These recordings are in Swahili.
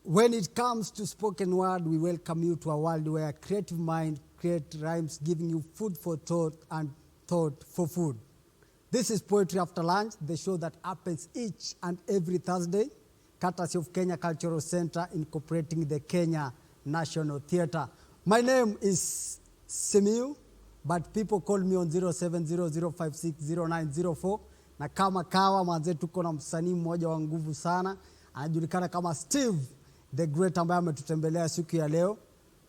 When it comes to spoken word, we welcome you to a world where creative mind create rhymes, giving you food for thought and thought for food. This is Poetry After Lunch, the show that happens each and every Thursday, courtesy of Kenya Cultural Center, incorporating the Kenya National Theatre. My name is Simiyu, but people call me on 0700560904. Na kama kawa manze, tuko na msanii mmoja wa nguvu sana, anajulikana kama Steve the Great, ambaye ametutembelea siku ya leo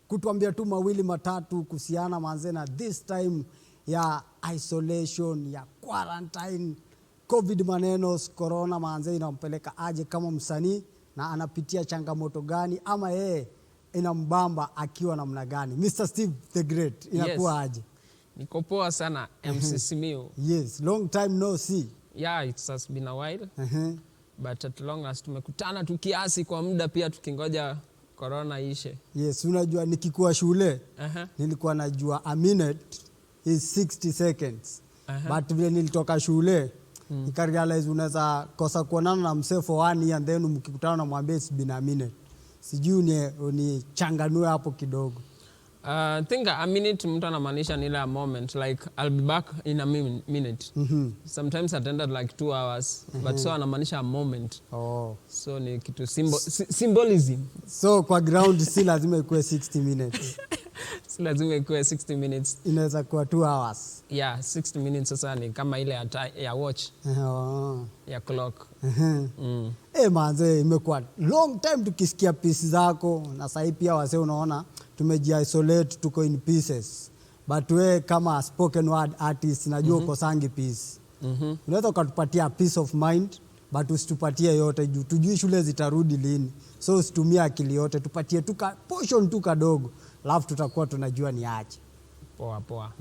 kutuambia tu mawili matatu kuhusiana manze na this time ya isolation, ya quarantine, COVID maneno, corona manze inampeleka aje kama msanii na anapitia changamoto gani, ama yeye inambamba akiwa namna gani. Mr. Steve the Great, inakuwa aje? Niko poa sana MC Simiyu. Yes, long time no see. Yeah, it has been a while. But at long as tumekutana tukiasi kwa muda pia tukingoja corona ishe. Yes, unajua nikikuwa shule nilikuwa najua a minute is 60 seconds. But vile nilitoka shule nikarealize unaweza kosa kuonana na msee for 1 year and then mkikutana na mwambie it's been a minute. Sijui ni changanue hapo kidogo. I think a minute mtu anamaanisha ni ile moment, like I'll be back in a minute. Sometimes I attended like 2 hours, but so anamaanisha a moment. So ni kitu symbolism. So kwa ground si lazima ikuwe 60 minutes. Si lazima ikuwe 60 minutes. Inaweza kuwa 2 hours. Yeah, 60 minutes sasa ni kama ile ya watch. Ya clock. Manze, imekuwa long time tukisikia pieces zako, na sasa pia wase unaona tumeji-isolate, tuko in pieces. But we kama spoken word artist najua uko sangi piece. Unaweza ukatupatia peace of mind, but usitupatie yote juu tujui shule zitarudi lini. So usitumie akili yote, tupatie tu portion tu kadogo, alafu tutakuwa tunajua ni aje. Poa.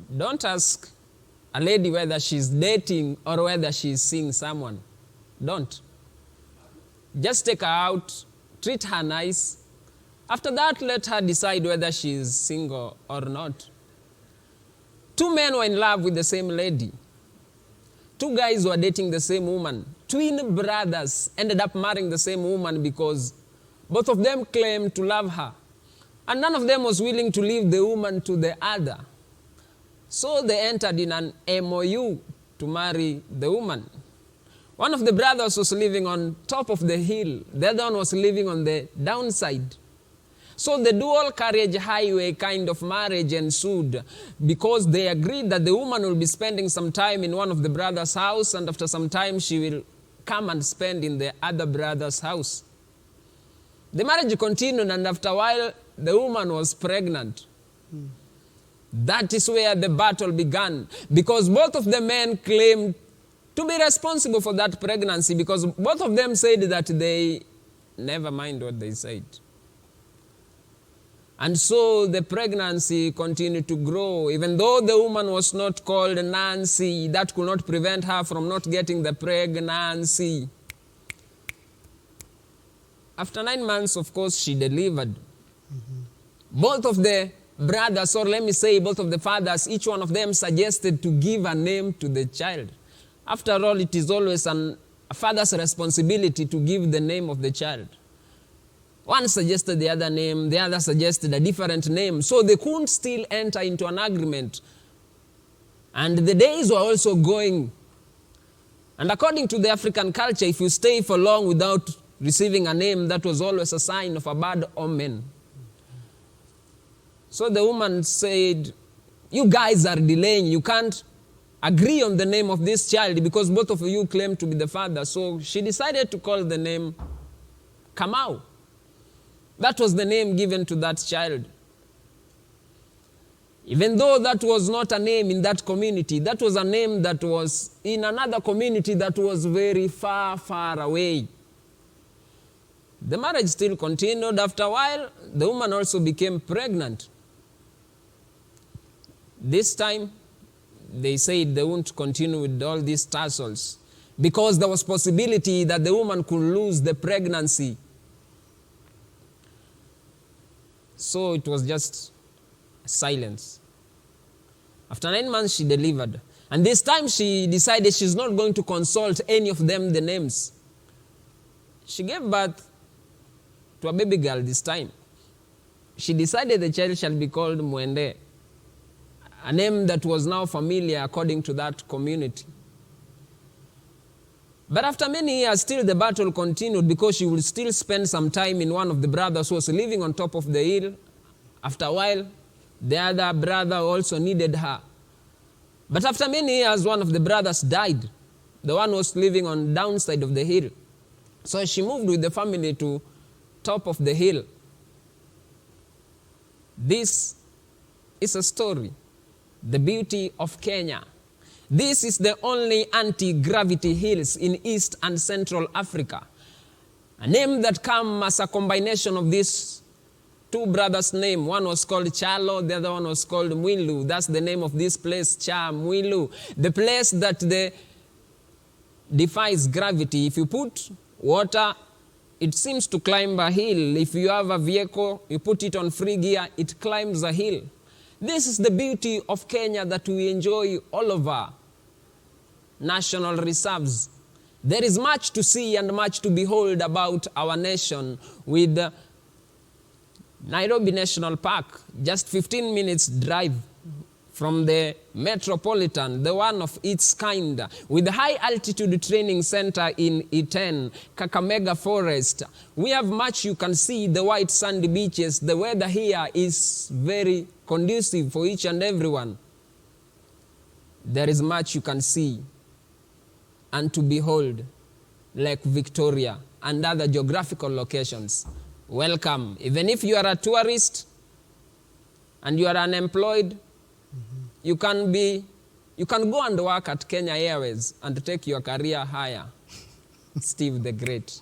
Don't ask a lady whether she's dating or whether she's seeing someone. Don't. Just take her out, treat her nice. After that, let her decide whether she's single or not. 2 men were in love with the same lady. 2 guys were dating the same woman. Twin brothers ended up marrying the same woman because both of them claimed to love her. And none of them was willing to leave the woman to the other. So they entered in an MOU to marry the woman. One of the brothers was living on top of the hill. The other one was living on the downside. So the dual carriage highway kind of marriage ensued because they agreed that the woman will be spending some time in one of the brother's house, and after some time she will come and spend in the other brother's house. The marriage continued, and after a while the woman was pregnant. That is where the battle began, because both of the men claimed to be responsible for that pregnancy, because both of them said that they never mind what they said. And so the pregnancy continued to grow. Even though the woman was not called Nancy, that could not prevent her from not getting the pregnancy. After 9 months, of course, she delivered. Both of the brothers, or let me say both of the fathers, each one of them suggested to give a name to the child. After all, it is always a father's responsibility to give the name of the child. One suggested the other name, the other suggested a different name, so they couldn't still enter into an agreement. And the days were also going. And according to the African culture, if you stay for long without receiving a name, that was always a sign of a bad omen. So the woman said, you guys are delaying. You can't agree on the name of this child because both of you claim to be the father. So she decided to call the name Kamau. That was the name given to that child. Even though that was not a name in that community, that was a name that was in another community that was very far, far away. The marriage still continued. After a while, the woman also became pregnant. This time, they said they won't continue with all these tussles because there was possibility that the woman could lose the pregnancy. So it was just silence. After 9 months, she delivered. And this time she decided she's not going to consult any of them the names. She gave birth to a baby girl this time. She decided the child shall be called Mwende, a name that was now familiar according to that community. But after many years, still the battle continued because she would still spend some time in one of the brothers who was living on top of the hill. After a while, the other brother also needed her. But after many years, one of the brothers died. The one who was living on downside of the hill. So she moved with the family to top of the hill. This is a story, the beauty of Kenya. This is the only anti-gravity hills in East and Central Africa. A name that comes as a combination of these two brothers' names. One was called Chalo, the other one was called Mwilu. That's the name of this place, Cha Mwilu. The place that defies gravity. If you put water, it seems to climb a hill. If you have a vehicle, you put it on free gear, it climbs a hill. This is the beauty of Kenya that we enjoy all over national reserves. There is much to see and much to behold about our nation with Nairobi National Park, just 15 minutes drive from the metropolitan, the one of its kind, with the high altitude training center in Iten, Kakamega Forest. We have much you can see, the white sandy beaches. The weather here is very conducive for each and everyone. There is much you can see and to behold, Lake Victoria and other geographical locations. Welcome. Even if you are a tourist and you are unemployed, you can go and work at Kenya Airways and take your career higher. Steve the Great.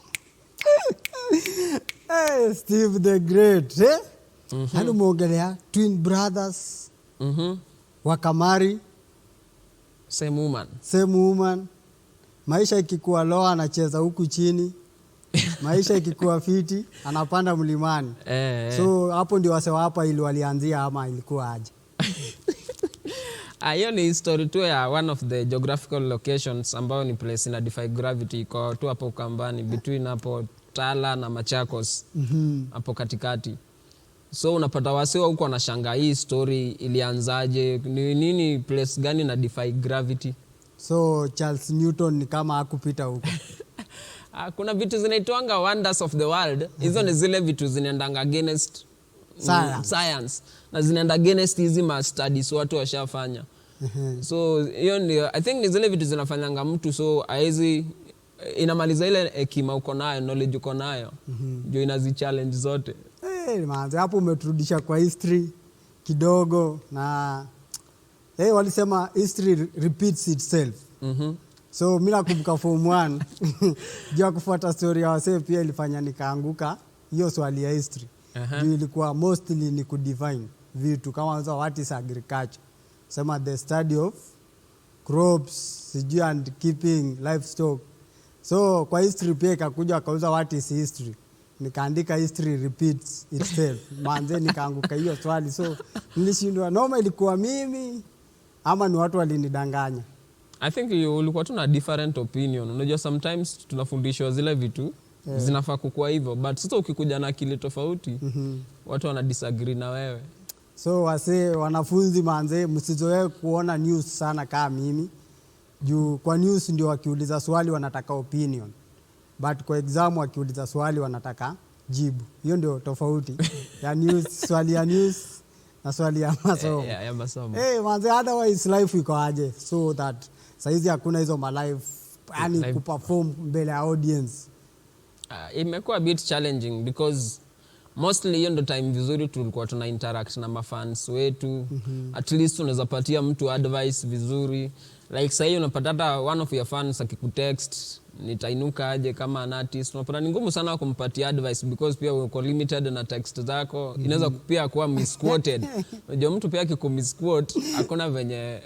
Hey, Steve the Great. Eh? Hanu mogelea twin brothers. Wakamari. Same woman. Same woman. Maisha ikikuwa loa anacheza huku chini. Maisha ikikuwa fiti anapanda mlimani. So hapo ndio wasewa hapa ili walianzia ama ilikuwa aje? Hiyo ni story tu ya one of the geographical locations ambao ni place ina defy gravity kwa tu hapo Ukambani between hapo Tala na Machakos hapo katikati. So unapata wasewa huko wanashangaa hii story ilianzaje, ni nini place gani na defy gravity. So Charles Newton ni kama hakupita huko. Kuna vitu zinaitwanga wonders of the world. Hizo ni zile vitu zinaendanga against science. Na zinaenda against hizi ma studies watu washafanya. So hiyo ndio I think ni zile vitu zinafanyanga mtu so haizi inamaliza ile hekima uko nayo, knowledge uko nayo. Ndio inazi challenge zote. Manze hapo umeturudisha kwa history kidogo na walisema history repeats itself. So mimi nakumbuka form 1 jua kufuata story ya wasee pia ilifanya nikaanguka hiyo swali ya history. Juu ilikuwa mostly ni kudefine vitu kama what is agriculture. Sema the study of crops, sijui and keeping livestock. So kwa history pia ikakuja akauza what is history. Nikaandika history repeats itself. Manze nikaanguka hiyo swali. So nilishindwa noma ilikuwa mimi ama ni watu walinidanganya. I think ulikuwa tu na different opinion. Unajua sometimes tunafundishwa zile vitu zinafaa kukua hivyo, but sasa ukikuja na akili tofauti watu wana disagree na wewe. So wanafunzi manze msizoe kuona news sana kama mimi. Juu kwa news ndio wakiuliza swali wanataka opinion. But kwa exam wakiuliza swali wanataka jibu. Hiyo ndio tofauti ya news, swali ya news na swali ya masomo. Ya masomo. Manze otherwise life iko aje so that saizi hakuna hizo ma live yani kuperform mbele ya audience. Imekuwa a bit challenging because mostly hiyo ndo time vizuri tulikuwa tuna interact na mafans wetu. At least unaweza patia mtu advice vizuri. Like sasa hiyo unapata hata one of your fans akikutext nitainuka aje kama an artist. Unapata ni ngumu sana kumpatia advice because pia uko limited na text zako. Inaweza pia kuwa misquoted. Unajua mtu pia akikumisquote hakuna venye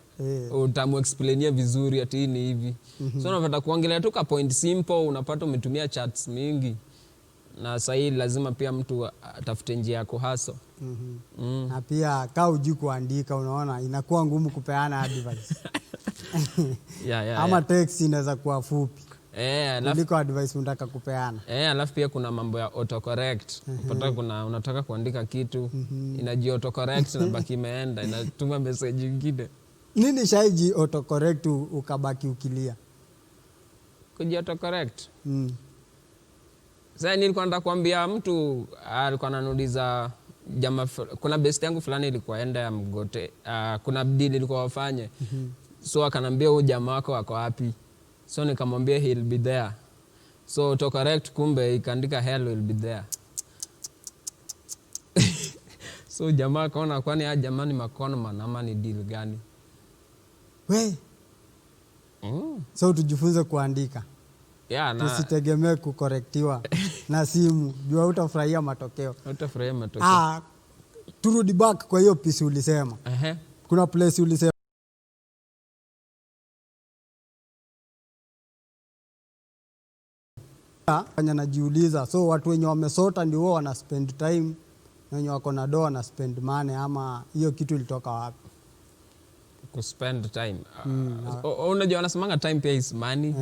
utamu explainia vizuri ati ni hivi. So unapata kuongelea tu ka point simple, unapata umetumia chats mingi. Na sasa hii lazima pia mtu atafute njia yako haso. Na pia kaa hujui kuandika unaona inakuwa ngumu kupeana advice. Ama text inaweza kuwa fupi. kuliko advice unataka kupeana. Alafu pia kuna mambo ya autocorrect. Unapata unataka kuandika kitu, inaji autocorrect na baki imeenda, inatuma message nyingine. Nini shaiji autocorrect ukabaki ukilia? Kuji autocorrect. Sasa nilikuwa nataka kuambia mtu alikuwa ananiuliza jamaa, kuna best yangu fulani ilikuwa enda ya Mgote, kuna deal ilikuwa wafanye. So akanambia huyu jamaa wako wako wapi? So nikamwambia he'll be there. So autocorrect kumbe ikaandika hell will be there. So jamaa akaona kwani ya jamaa ni makonman ama ni deal gani? We. So tujifunze kuandika. Tusitegemee kukorektiwa na simu. Jua utafurahia matokeo. Utafurahia matokeo. Turudi back kwa hiyo piece ulisema. Kuna place ulisema fanya najiuliza. So watu wenye wamesota ndio wao wana spend time, wenye wako na doa na spend money, ama hiyo kitu ilitoka wapi? Ku spend time. Unajua wanasemanga time pia is money.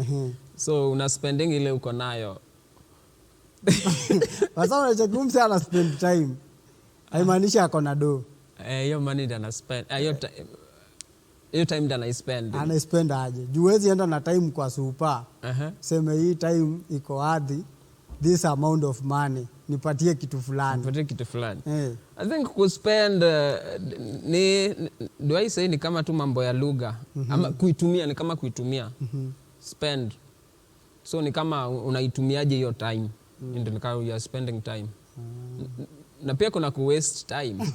So una spending ile uko nayo. Wasa unachekumse ana spend time. Haimaanishi ako na do. Hiyo money ndio ana spend. Hiyo time ndio ana spend. Ana spend aje? Juwezi enda na time kwa super. Sema hii time iko adhi this amount of money. Nipatie kitu fulani. I think ku spend do I say ni kama tu mambo ya lugha ama kuitumia, ni kama kuitumia. Spend. So ni kama unaitumiaje hiyo time. Ndio ni kama you are spending time. Na pia kuna ku waste time.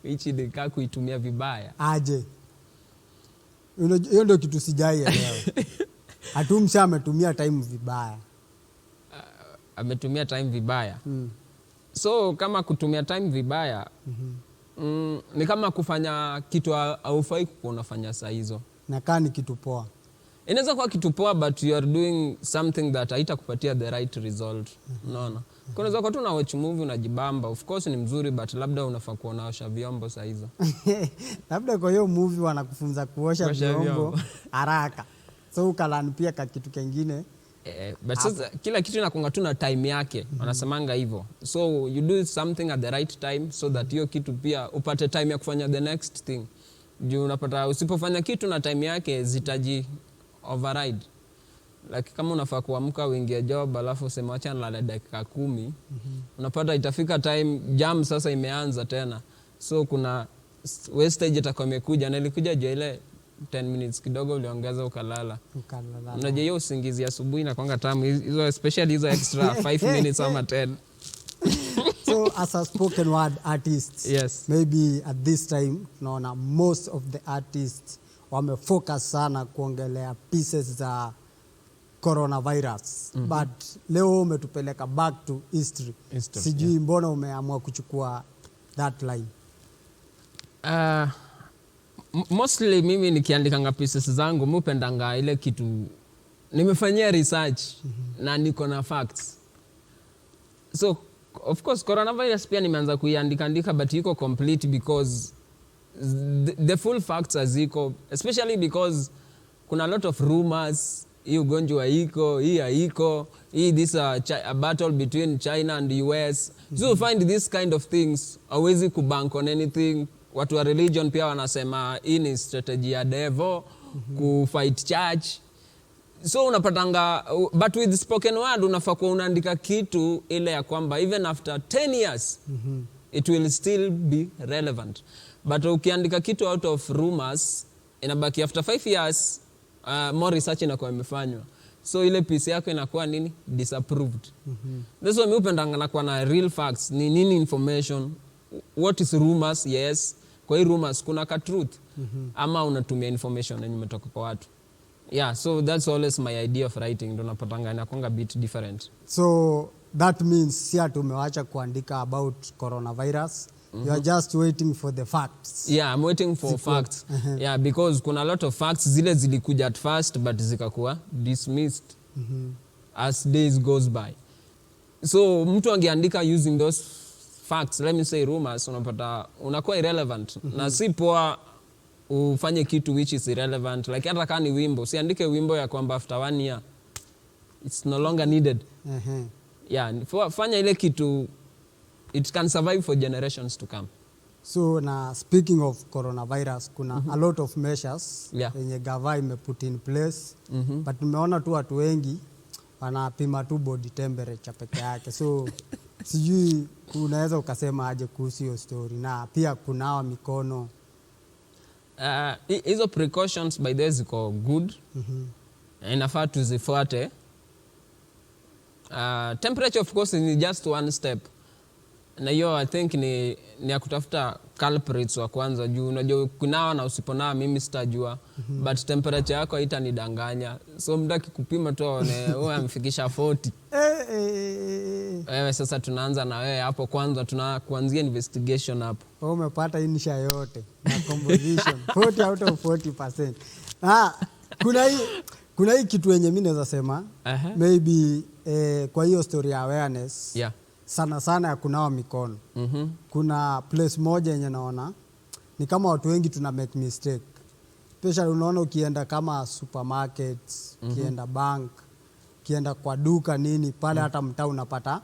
Hichi ni kama kuitumia vibaya. Aje. Hiyo ndio kitu sijaelewa. Hatumsha ametumia time vibaya. Ametumia time vibaya. So kama kutumia time vibaya, ni kama kufanya kitu haufai kuwa unafanya saa hizo. Na kani kitu poa. Inaweza kuwa kitu poa but you are doing something that haitakupatia the right result. Unaona? Kunaweza kuwa tu na watch movie unajibamba. Of course ni mzuri but labda unafaa kuosha vyombo saa hizo. Labda kwa hiyo movie wanakufunza kuosha vyombo haraka. So ukalan pia kitu kingine. But sasa kila kitu inakuanga tu na time yake. Wanasemanga hivyo. So you do something at the right time so that hiyo kitu pia upate time ya kufanya the next thing. Juu unapata usipofanya kitu na time yake zitaji override. Like kama unafaa kuamka uingie job alafu useme acha nilale dakika 10, unapata itafika time jam sasa imeanza tena. So kuna wastage itakuwa imekuja na ilikuja je ile 10 minutes kidogo uliongeza ukalala. Unajua hiyo usingizi asubuhi na kwanga tamu hizo, especially hizo extra 5 minutes ama 10. So as a spoken word artist, yes, maybe at this time tunaona most of the artists wamefocus sana kuongelea pieces za coronavirus. But leo umetupeleka back to history. Sijui mbona umeamua kuchukua that line? Mostly mimi nikiandika pieces zangu mupendanga ile kitu nimefanyia research na niko na facts. So of course coronavirus pia nimeanza kuiandika but iko complete because the full facts aziko, especially because kuna a lot of rumors. Hii ugonjwa iko, hii haiko, hii this a battle between China and the US. So you find this kind of things, hawezi kubank on anything. Watu wa religion pia wanasema hii ni strategy ya devil kufight church. So unapatanga, but with spoken word unafaa kuwa unaandika kitu ile ya kwamba even after 10 years it will still be relevant. But ukiandika kitu out of rumors inabaki after 5 years more research inakuwa imefanywa. So ile piece yako inakuwa nini? Disapproved. That's why mimi upendanga na kuwa na real facts. Ni nini information? What is rumors? Yes. Kwa hii rumors kuna ka truth. Ama unatumia information yenye imetoka kwa watu. Yeah, so that's always my idea of writing. Ndio napatanga inakuanga bit different. So that means si ati umewacha kuandika about coronavirus. You are just waiting for the facts. Yeah, I'm waiting for facts. Yeah, because kuna a lot of facts zile zilikuja at first but zikakuwa dismissed as days goes by. So mtu angeandika using those facts, let me say rumors, unapata unakuwa irrelevant. Na si poa ufanye kitu which is irrelevant. Like hata kama ni wimbo, usiandike wimbo ya kwamba after 1 year it's no longer needed. Yeah, fanya ile kitu it can survive for generations to come. So na speaking of coronavirus, kuna a lot of measures yenye gava imeput in place, but tumeona tu watu wengi wanapima tu body temperature peke yake. So sijui unaweza ukasema aje kuhusu hiyo story, na pia kunawa mikono. Hizo precautions by the way ziko good. Inafaa tuzifuate. Temperature of course ni just one step. Na hiyo I think ni ya kutafuta culprits wa kwanza juu unajua kunawa na usiponawa mimi sitajua, but temperature yako haitanidanganya. So mdaki kupima tu wewe amfikisha 40. Wewe sasa tunaanza na wewe hapo kwanza, tunakuanzia investigation hapo. Wewe umepata insha yote na composition 40 out of 40%. Kuna hii kitu yenye mimi naweza sema maybe kwa hiyo story ya awareness. Sana sana ya kunawa mikono. Kuna place moja yenye naona ni kama watu wengi tuna make mistake. Especially unaona ukienda kama supermarkets, ukienda bank, ukienda kwa duka nini, pale hata mtaa unapata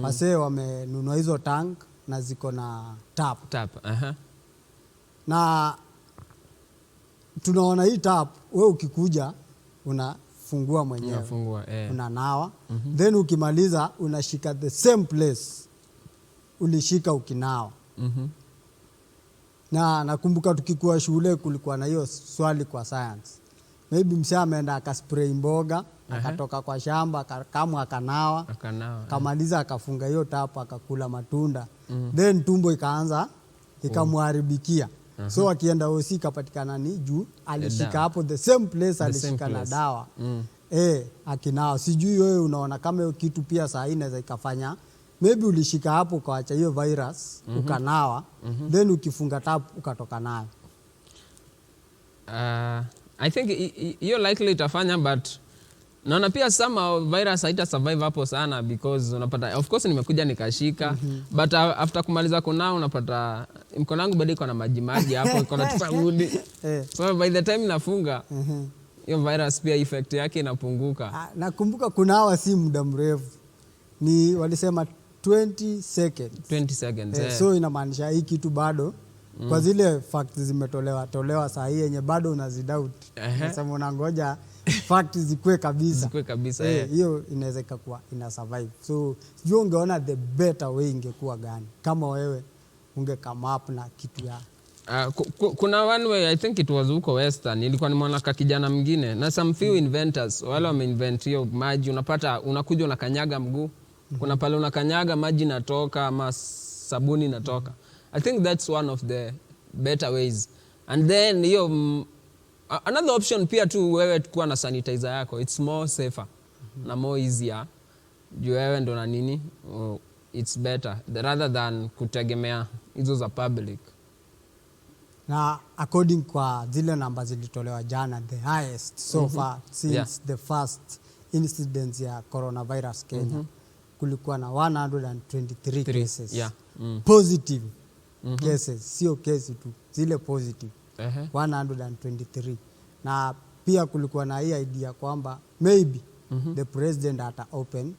wasee wamenunua hizo tank na ziko na tap. Na tunaona hii tap, wewe ukikuja unafungua mwenyewe, unanawa, then ukimaliza unashika the same place ulishika ukinawa. Na nakumbuka tukikuwa shule kulikuwa na hiyo swali kwa science. Maybe mshaa ameenda akaspray mboga, akatoka kwa shamba, kama akanawa, kamaliza akafunga hiyo tap akakula matunda. Then tumbo ikaanza ikamuharibikia. So akienda OC kapatikana ni juu alishika hapo the same place alishika na dawa. Akinawa. Sijui wewe unaona kama hiyo kitu pia saa hii inaweza ikafanya maybe ulishika hapo ukaacha hiyo virus ukanawa, then ukifunga tap ukatoka nayo. I think hiyo likely itafanya, but naona pia somehow virus haita survive hapo sana because unapata of course nimekuja nikashika, but after kumaliza kunawa unapata mkono wangu bado iko na maji hapo, iko na tufaundi. So by the time nafunga hiyo virus pia effect yake inapunguka. Nakumbuka kunawa si muda mrefu, ni walisema 20 seconds. So inamaanisha hii kitu bado kwa zile facts zimetolewa saa hii yenye bado unazidoubt. Nasema unangoja facts zikue kabisa. Hiyo inaweza kuwa ina survive. So sio, ungeona the better way ingekuwa gani kama wewe unge come up na kitu ya kuna one way I think it was huko Western, ilikuwa nimeona kijana mwingine na some few inventors wale wameinvent hiyo maji, unapata unakuja unakanyaga mguu, kuna pale unakanyaga maji natoka ama sabuni natoka. I think that's one of the better ways. And then hiyo another option pia tu wewe kuwa na sanitizer yako, it's more safer na more easier juu wewe ndo na nini, it's better rather than kutegemea hizo za public. Na according kwa zile namba zilitolewa jana, the highest so far since the first incidence ya coronavirus Kenya, kulikuwa na 123 cases. Positive cases, sio kesi tu, zile positive 123. Na pia kulikuwa na hii idea kwamba maybe the president ata open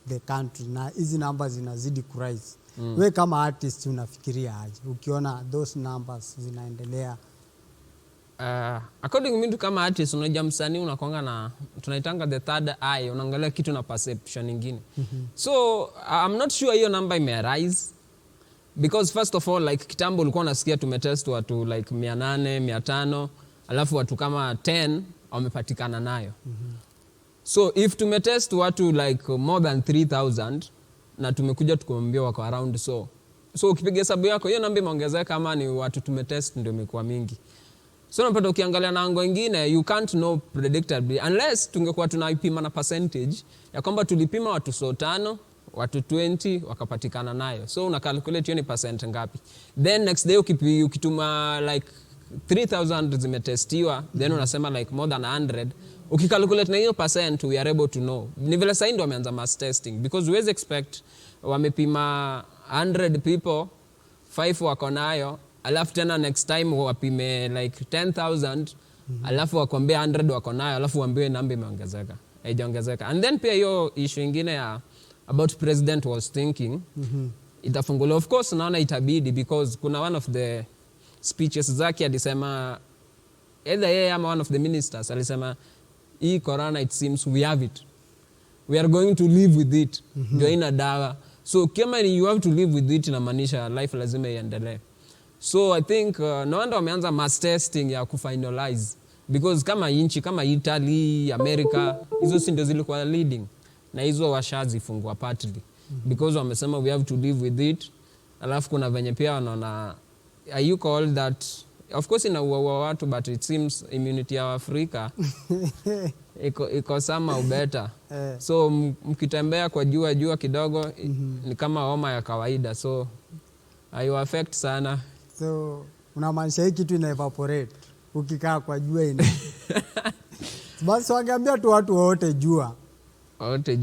the country, na hizi numbers zinazidi kurise. We kama artist unafikiria aje ukiona those numbers zinaendelea? According to me kama artist, unajua msanii unakuanga na tunaitanga the third eye, unaangalia kitu na perception nyingine. So I'm not sure hiyo number rise because first of all like kitambo ulikuwa unasikia tumetest watu like 800 500 alafu watu kama 10 wamepatikana nayo. So if tumetest watu like more than 3000 na tumekuja tukuambia wako around so ukipiga hesabu yako hiyo namba imeongezeka kama ni watu tumetest ndio imekuwa mingi. So unapata ukiangalia na ango nyingine you can't know predictably unless tungekuwa tunaipima na percentage ya kwamba tulipima watu 5 watu 20 wakapatikana nayo. So una calculate hiyo ni percent ngapi. Then next day ukituma like 3000 zimetestiwa, then unasema like more than 100. Ukikalculate na hiyo percent we are able to know. Ni vile sasa ndio wameanza mass testing because we expect wamepima 100 people 5 wako nayo alafu tena next time wapime like 10,000 alafu wakwambie 100 wako nayo, alafu waambiwe namba imeongezeka, haijaongezeka. And then pia hiyo issue ingine ya about president was thinking itafunguliwa. Of course naona itabidi, because kuna one of the speeches zake alisema, either yeye ama one of the ministers alisema, hii corona it seems we have it, we are going to live with it, ndio ina dawa. So kama you have to live with it, inamaanisha life lazima iendelee. So I think no wonder wameanza mass testing ya kufinalize, because kama inchi kama Italy, America, hizo si ndio zilikuwa leading, na hizo washazifungua partly because wamesema we have to live with it. Alafu kuna venye pia wanaona you call that, of course inaua watu, but it seems immunity ya Afrika iko somehow better. So mkitembea kwa jua kidogo ni kama homa ya kawaida, so hayo affect sana. So unamaanisha hii kitu ina evaporate ukikaa kwa jua ina. Basi wangeambia tu watu wote jua.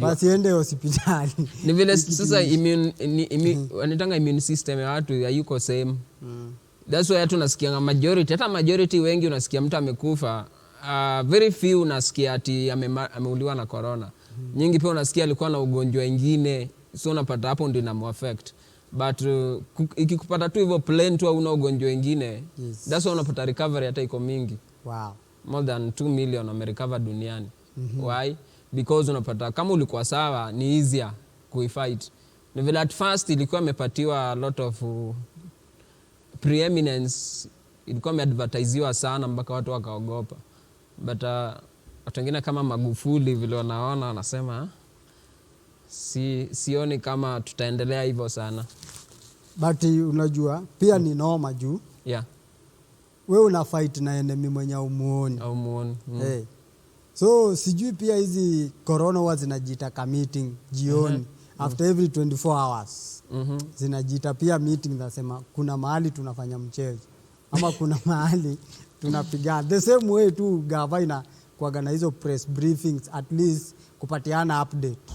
Basi ende hospitali. Ni vile sasa wanatanga immune system ya watu hayuko same. That's why tunasikia majority, hata majority wengi unasikia mtu amekufa, very few unasikia ati ameuliwa na corona. Nyingi pia unasikia alikuwa na ugonjwa mwingine, so unapata hapo ndio inamuaffect. But ikikupata tu hivyo plain tu una ugonjwa mwingine, that's why unapata recovery hata iko mingi. Wow. More than 2 million wamerecover duniani. Why? Because unapata kama ulikuwa sawa ni easier kuifight. Ni vile at first ilikuwa imepatiwa a lot of preeminence, ilikuwa imeadvertisiwa sana mpaka watu wakaogopa. But watu wengine kama Magufuli vile wanaona wanasema sioni kama tutaendelea hivyo sana. But unajua pia ni noma juu. Yeah. Wewe una fight na enemy mwenye umuoni. Hey. So sijui pia hizi corona huwa zinajiita ka meeting jioni after every 24 hours. Zinajiita pia meeting, nasema kuna mahali tunafanya mchezo ama kuna mahali tunapiga. The same way tu gavana kuaga na hizo press briefings at least kupatiana update.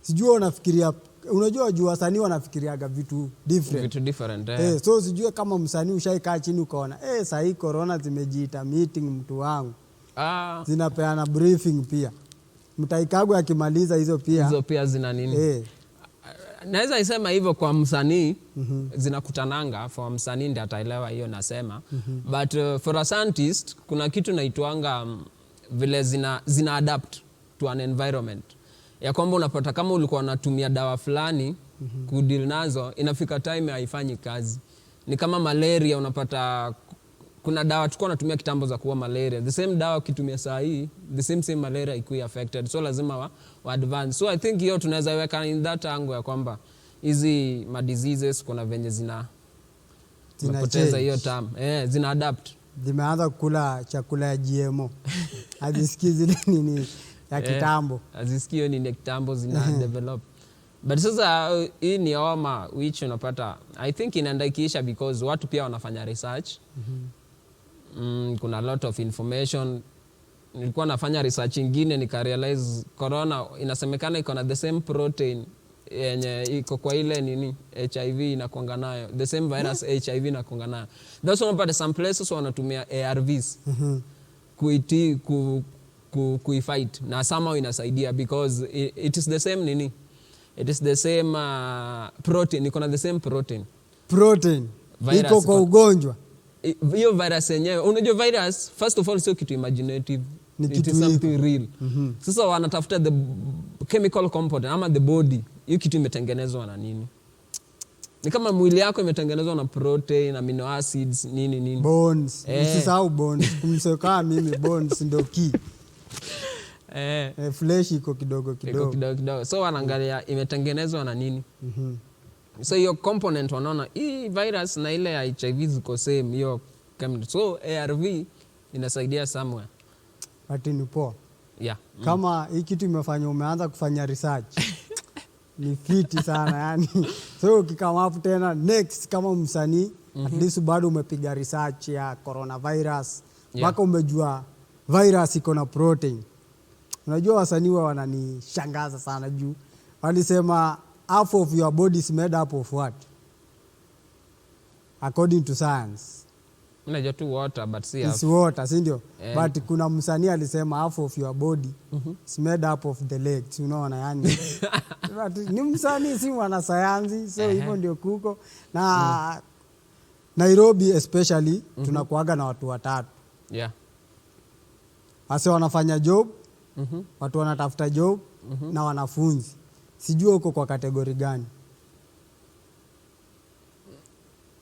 Sijui unafikiria, unajua juu wasanii wanafikiriaga vitu different. So sijui kama msanii ushaikaa chini ukaona saa hii corona zimejiita meeting mtu wangu. Zinapeana briefing pia. Mtaikagwa akimaliza hizo pia zina nini? Naweza isema hivyo kwa msanii, zinakutananga for msanii ndiye ataelewa hiyo nasema. But for a scientist kuna kitu naitwanga vile zina adapt to an environment. Ya kwamba unapata kama ulikuwa unatumia dawa fulani kudeal nazo, inafika time haifanyi kazi. Ni kama malaria, unapata kuna dawa tulikuwa tunatumia kitambo za kuua malaria. The same dawa ukitumia saa hii, the same malaria ikuwa affected. So lazima wa advance. So I think hiyo tunaweza weka in that angle ya kwamba hizi diseases kuna venye zinapoteza hiyo term. Zina adapt. Zimeanza kula chakula ya GMO. Hazisikii zile nini ya kitambo. Hazisikii nini kitambo zina develop. But sasa hii ni homa which unapata I think inaenda ikiisha because watu pia wanafanya research. Kuna a lot of information. Nilikuwa nafanya research ingine nikarealize corona inasemekana iko na the same protein yenye iko kwa ile nini HIV inakuanga nayo, the same virus HIV inakuanga nayo. That's why unapata some places wanatumia ARVs kuifight na somehow inasaidia because it is the same nini, it is the same protein, iko na the same protein iko kwa ugonjwa. Hiyo virus yenyewe, unajua virus first of all sio kitu imaginative, it is something real. Sasa wanatafuta the chemical component ama the body, hiyo kitu imetengenezwa na nini. Ni kama mwili yako imetengenezwa na protein, amino acids, nini. Bones, usisahau bones. Kumsoka mimi bones ndio key. Flesh iko kidogo. So wanaangalia imetengenezwa na nini. So hiyo component wanaona hii virus na ile ya HIV ziko same hiyo. So ARV inasaidia somewhere. Ati ni poa. Yeah. Kama hii kitu imefanya umeanza kufanya research. Ni fiti sana yani. So ukikama hapo tena next kama msanii at least bado umepiga research ya coronavirus. Mpaka umejua virus iko na protein. Unajua wasanii wananishangaza sana juu walisema half of your body is made up of what? according to science. Unajua tu water but si It's water, si ndio? But kuna msanii alisema half of your body is made up of the legs, unaona yani. Ni msanii, si mwana sayansi, so hivyo ndio kuko. Na Nairobi especially tunakuaga na watu watatu. Yeah. Wase wanafanya job, watu wanatafuta job, na wanafunzi. Sijua uko kwa kategori gani?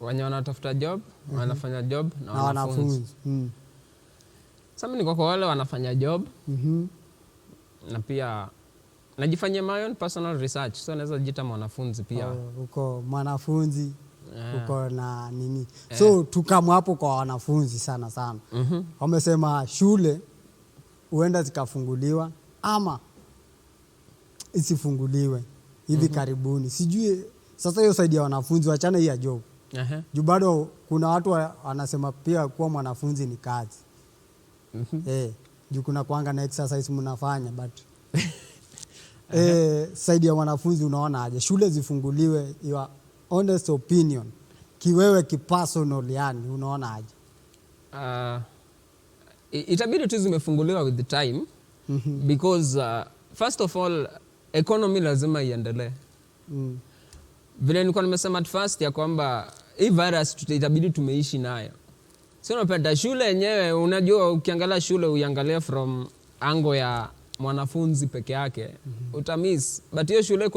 Wenye wanatafuta job, wanafanya job na wanafunzi. Sasa mimi niko kwa wale wanafanya job. Na pia najifanyia my own personal research. So naweza jita mwanafunzi pia. Uko mwanafunzi, uko na nini. So tukamu hapo kwa wanafunzi sana sana. Wamesema shule huenda zikafunguliwa ama isifunguliwe hivi karibuni. Sijui sasa hiyo side ya wanafunzi, wachana hii ya job. Juu bado kuna watu wanasema pia kuwa mwanafunzi ni kazi. Juu kuna kuanga na exercise mnafanya but side ya wanafunzi unaona aje? Shule zifunguliwe, your honest opinion. Kiwewe kipersonal yani unaona aje? Itabidi tu zimefunguliwa with the time. Because first of all economy lazima iendelee. Vile nilikuwa nimesema at first ya kwamba hii virus itabidi tumeishi nayo. Sio unapenda shule yenyewe, unajua ukiangalia shule uiangalia from ango ya mwanafunzi peke yake, utamiss. But hiyo shule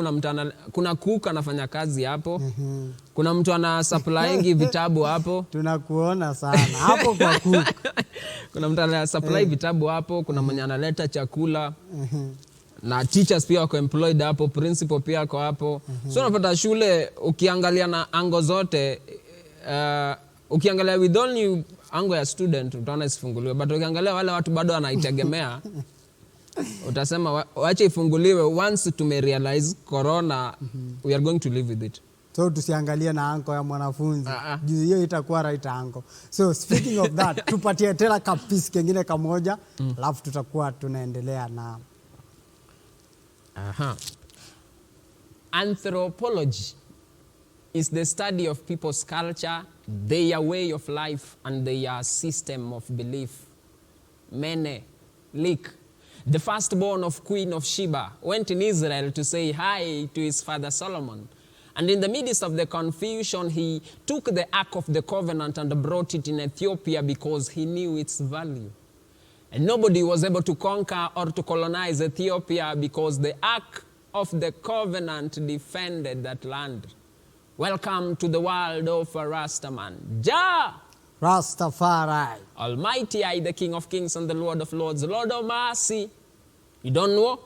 kuna cook anafanya kazi hapo. Kuna mtu ana supplying vitabu hapo. Tunakuona sana hapo kwa cook. Kuna mtu ana supply vitabu hapo, kuna mwenye analeta chakula. Na teachers pia wako employed hapo, principal pia wako hapo. So unapata shule ukiangalia na ango zote, ukiangalia with only ango ya student utaona isifunguliwe, but ukiangalia wale watu bado wanaitegemea utasema waache ifunguliwe once tumerealize corona we are going to live with it. So tusiangalie na anko ya mwanafunzi. Juu hiyo itakuwa right anko. So speaking of that, tupatie tena kapisi kengine kamoja, alafu tutakuwa tunaendelea na Anthropology is the study of people's culture, their way of life, and their system of belief. Menelik, the firstborn of Queen of Sheba, went in Israel to say hi to his father Solomon. And in the midst of the confusion, he took the Ark of the Covenant and brought it in Ethiopia because he knew its value. And nobody was able to conquer or to colonize Ethiopia because the Ark of the Covenant defended that land. Welcome to the world of Rastaman. Jah! Rastafari. Almighty I, the King of Kings and the Lord of Lords, Lord of Mercy. You don't know?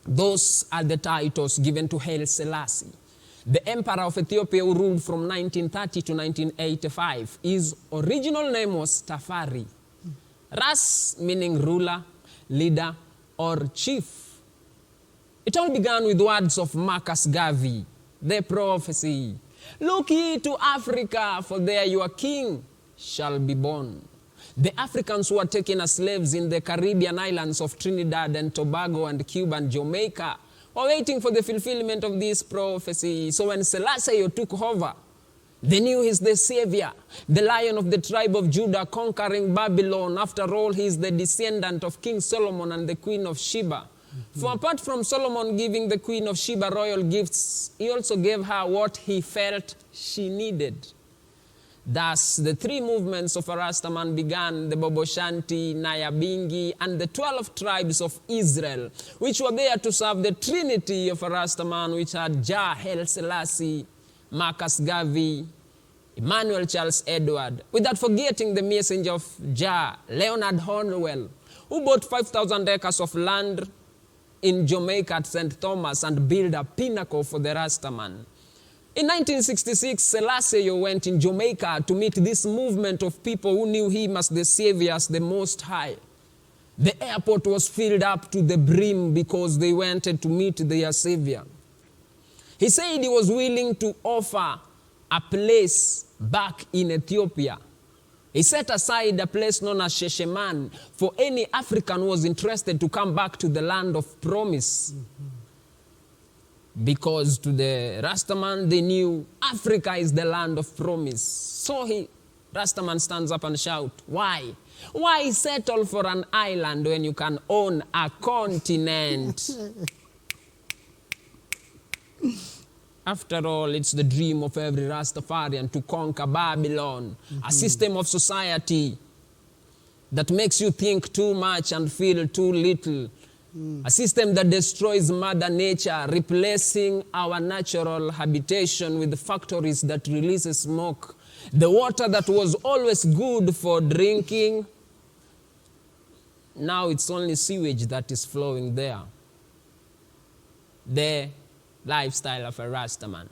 Those are the titles given to Haile Selassie, the Emperor of Ethiopia who ruled from 1930 to 1985. His original name was Tafari. Ras meaning ruler, leader, or chief. It all began with words of Marcus Garvey, the prophecy. Look ye to Africa, for there your king shall be born. The Africans who were taken as slaves in the Caribbean islands of Trinidad and Tobago and Cuba and Jamaica were waiting for the fulfillment of this prophecy. So when Selassie took over, they knew he's the savior, the lion of the tribe of Judah conquering Babylon. After all, he is the descendant of King Solomon and the Queen of Sheba. For apart from Solomon giving the Queen of Sheba royal gifts, he also gave her what he felt she needed. Thus, the three movements of Rastaman began, the Boboshanti, Nyabingi, and the 12 tribes of Israel, which were there to serve the Trinity of Rastaman, which had Jah, Haile Selassie, Marcus Garvey, Emmanuel Charles Edward, without forgetting the messenger of Jah, Leonard Hornwell, who bought 5,000 acres of land in Jamaica at St. Thomas and built a pinnacle for the Rastaman. In 1966, Selassie went in Jamaica to meet this movement of people who knew him as the savior, as the Most High. The airport was filled up to the brim because they wanted to meet their savior. He said he was willing to offer a place back in Ethiopia. He set aside a place known as Shesheman for any African who was interested to come back to the land of promise. Because to the Rastaman, they knew Africa is the land of promise. So Rastaman stands up and shouts, why? Why settle for an island when you can own a continent? After all, it's the dream of every Rastafarian to conquer Babylon, a system of society that makes you think too much and feel too little. A system that destroys Mother Nature, replacing our natural habitation with factories that release smoke. The water that was always good for drinking, now it's only sewage that is flowing there. The lifestyle of a Rastaman.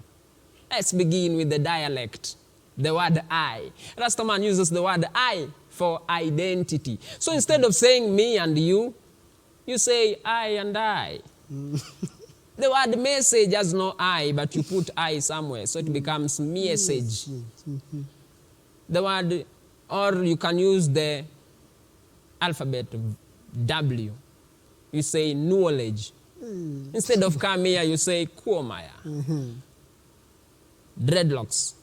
Let's begin with the dialect, the word I. Rastaman uses the word I for identity. So instead of saying me and you say I and I. The word message has no I, but you put I somewhere, so it becomes message. The word, or you can use the alphabet W. You say knowledge. Instead of come here, you say kuomaya. Dreadlocks.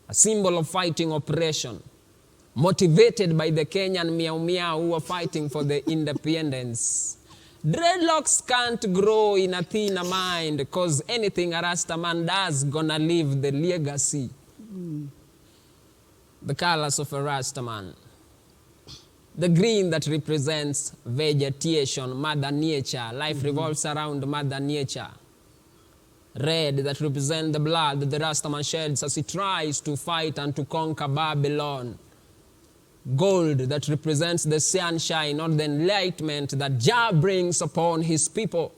A symbol of fighting oppression. Motivated by the Kenyan Miao Miao who are fighting for the independence. Dreadlocks can't grow in a thinner mind because anything a Rastaman does gonna leave the legacy. The colors of a Rastaman. The green that represents vegetation, Mother Nature. Life revolves around Mother Nature. Red that represents the blood that the Rastaman sheds as he tries to fight and to conquer Babylon. Gold that represents the sunshine or the enlightenment that Jah brings upon his people.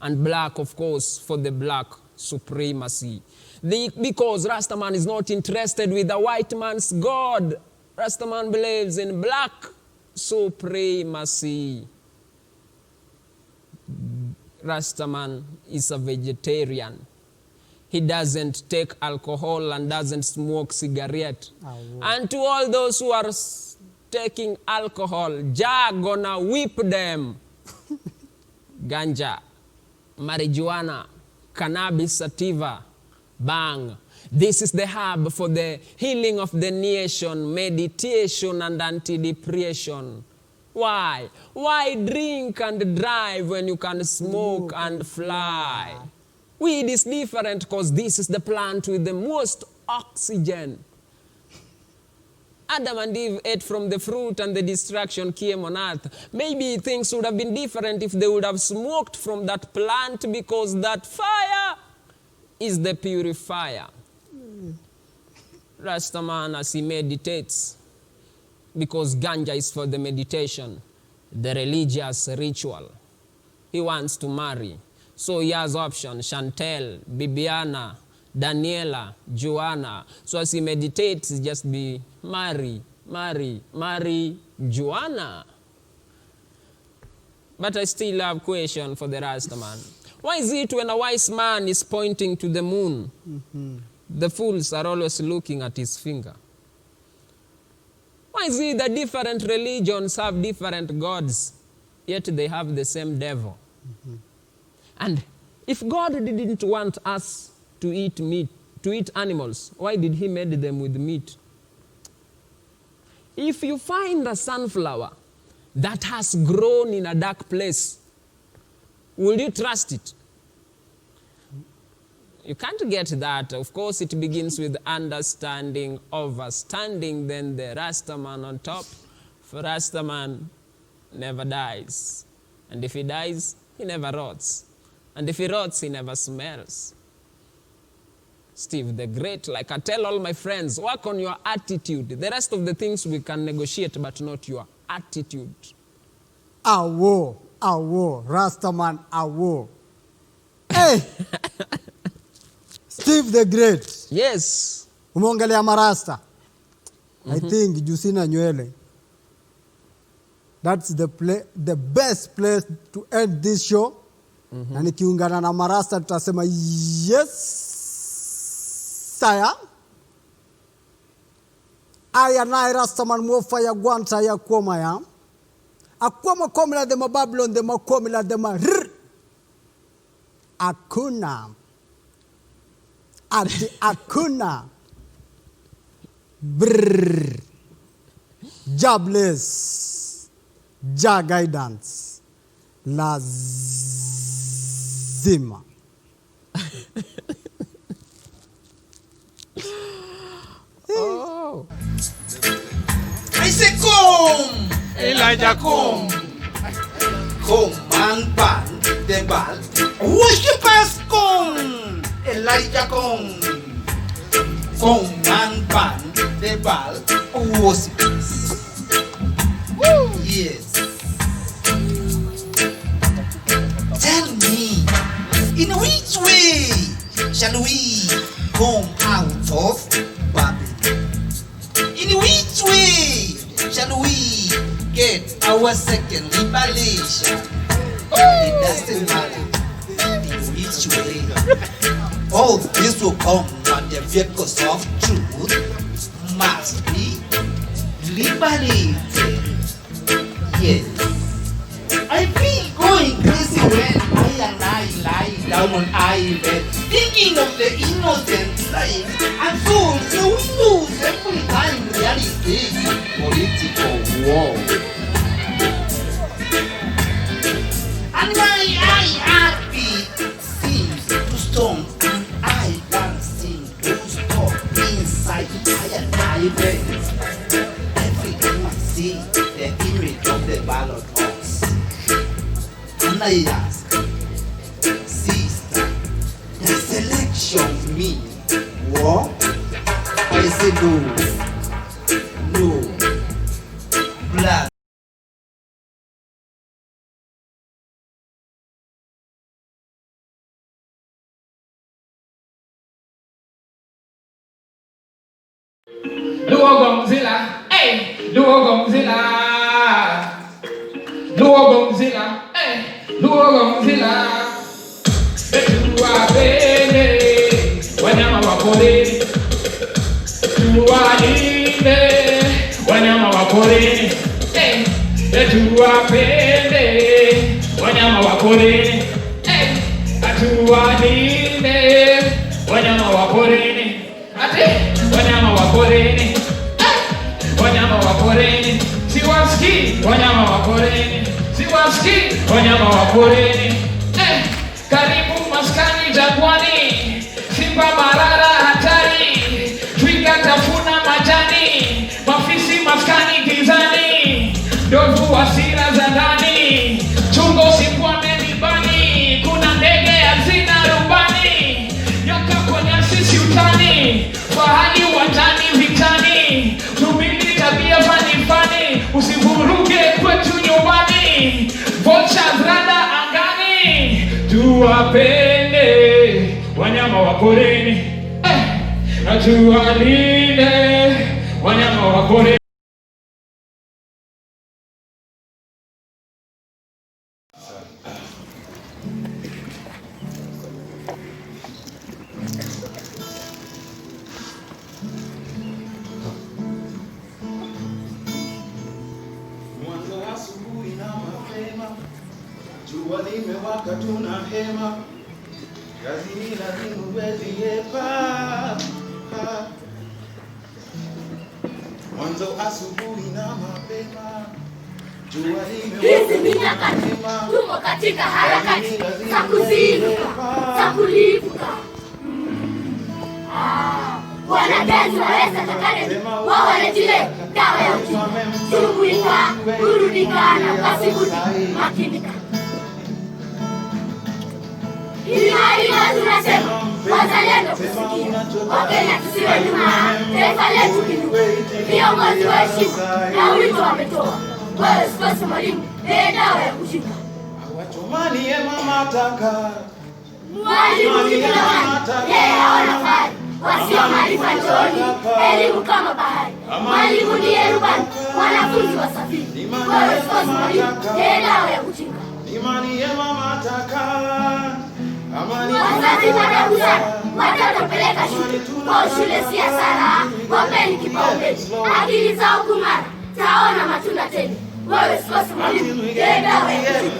And black, of course, for the black supremacy. Because Rastaman is not interested with the white man's God. Rastaman believes in black supremacy. Rastaman is a vegetarian. He doesn't take alcohol and doesn't smoke cigarette. And to all those who are taking alcohol, Jah gonna whip them. Ganja, marijuana, cannabis sativa, bang. This is the hub for the healing of the nation, meditation and anti-depression. Why? Why drink and drive when you can smoke and fly? Weed is different because this is the plant with the most oxygen. Adam and Eve ate from the fruit and the destruction came on earth. Maybe things would have been different if they would have smoked from that plant because that fire is the purifier. Rastaman, as he meditates, because ganja is for the meditation, the religious ritual. He wants to marry. So he has options, Chantel, Bibiana, Daniela, Joanna. So as he meditates, he just be marry, Joanna. But I still have a question for the Rastaman. Why is it when a wise man is pointing to the moon, the fools are always looking at his finger? Why is it that different religions have different gods, yet they have the same devil? And if God didn't want us to eat meat, to eat animals, why did he made them with meat? If you find a sunflower that has grown in a dark place, will you trust it? You can't get that. Of course, it begins with understanding, overstanding, then the Rastaman on top. For Rastaman never dies. And if he dies, he never rots. And if he rots, he never smells. Steve the Great, like I tell all my friends, work on your attitude. The rest of the things we can negotiate, but not your attitude. Awo, Rastaman, awo. Hey! Steve the Great. Yes. Umeongelea marasta. I think Jusina nywele. That's the best place to end this show. Na nikiungana na marasta tutasema yes saya. Aya na Rastaman mofa ya gwanta ya kuoma ya. Akwama komila de ma Babylon de ma komila de ma rrr. akuna. Ati akuna. Brrr. Jobless. Ja guidance. Lazima. Oh. I say come, Elijah come. come and ban the ball. Worshippers come, Elijah come. Come and ban the ball. Worshippers. Yes. Tell me, in which way shall we come out of Babylon? In which way shall we get our second liberation? It doesn't matter in which way. All this will come when the vehicles of truth must be liberated. Yes. I feel going crazy when I lie down on bed, thinking of the innocent life and souls we lose every time reality political war. And my heartbeat seems to storm, and I can't seem to stop inside my bed. Every time I see the image of the ballot box, and I ask, sister, does election mean war? I say no, blood. Duo Gongzilla, hey, Duo Gongzilla, Duo Gongzilla, hey, Duo Gongzilla. Tuwapende wanyama wa porini, tuwalinde wanyama wa porini, hey, tuwapende wanyama wa porini, hey, tuwalinde wanyama wa porini, ati wanyama wa porini, wanyama wa porini, siwasikii wanyama wa porini, siwasikii wanyama wa porini. Karibu maskani jangwani, simba marara hatari, twiga tafuna majani, mafisi maskani gizani, ndovu hasira za ndani, chungo usikwame mibani, kuna ndege hazina rubani, nyoka kwa nyasi si utani, fahali watani vitani, tumili tabia fani fani, usivuruge kwetu nyumbani, vultures rada angani. Tuwapende wanyama wa porini, na tuwalinde wanyama wa porini. Mwanzo asubuhi na mapema, jua limewaka tuna hema, kazini lazima uwezi epa. Mwanzo asubuhi na mapema, jua limewaka tuna hema, tumo katika harakati za kuzivuka, za kulivuka. Wanagenzi waweza takane, wao wanajile dawa ya uchungu, jumuika, burudikana, ukasibuni, makinika. Ila tunasema, wazalendo kusikia, Wakenya tusiwe nyuma, taifa letu kinuka, viongozi wa heshima, na wito wametoa, wewe sikosi mwalimu, dawa ya kushika. Watumani mama taka, Mwalimu kila yeye haona fari, wasio maarifa njooni, elimu kama bahari. Mwalimu ndiye rubani, wanafunzi wasafiri, wewe sikosi mwalimu, dawa ya kushika. imani mama taka, wazazi wadabu sana, watoto peleka shule, kwa shule si hasara, wapeni kipaumbele, akili zao kumara, taona matunda tele, wewe sikosi mwalimu, dawa ya kushika.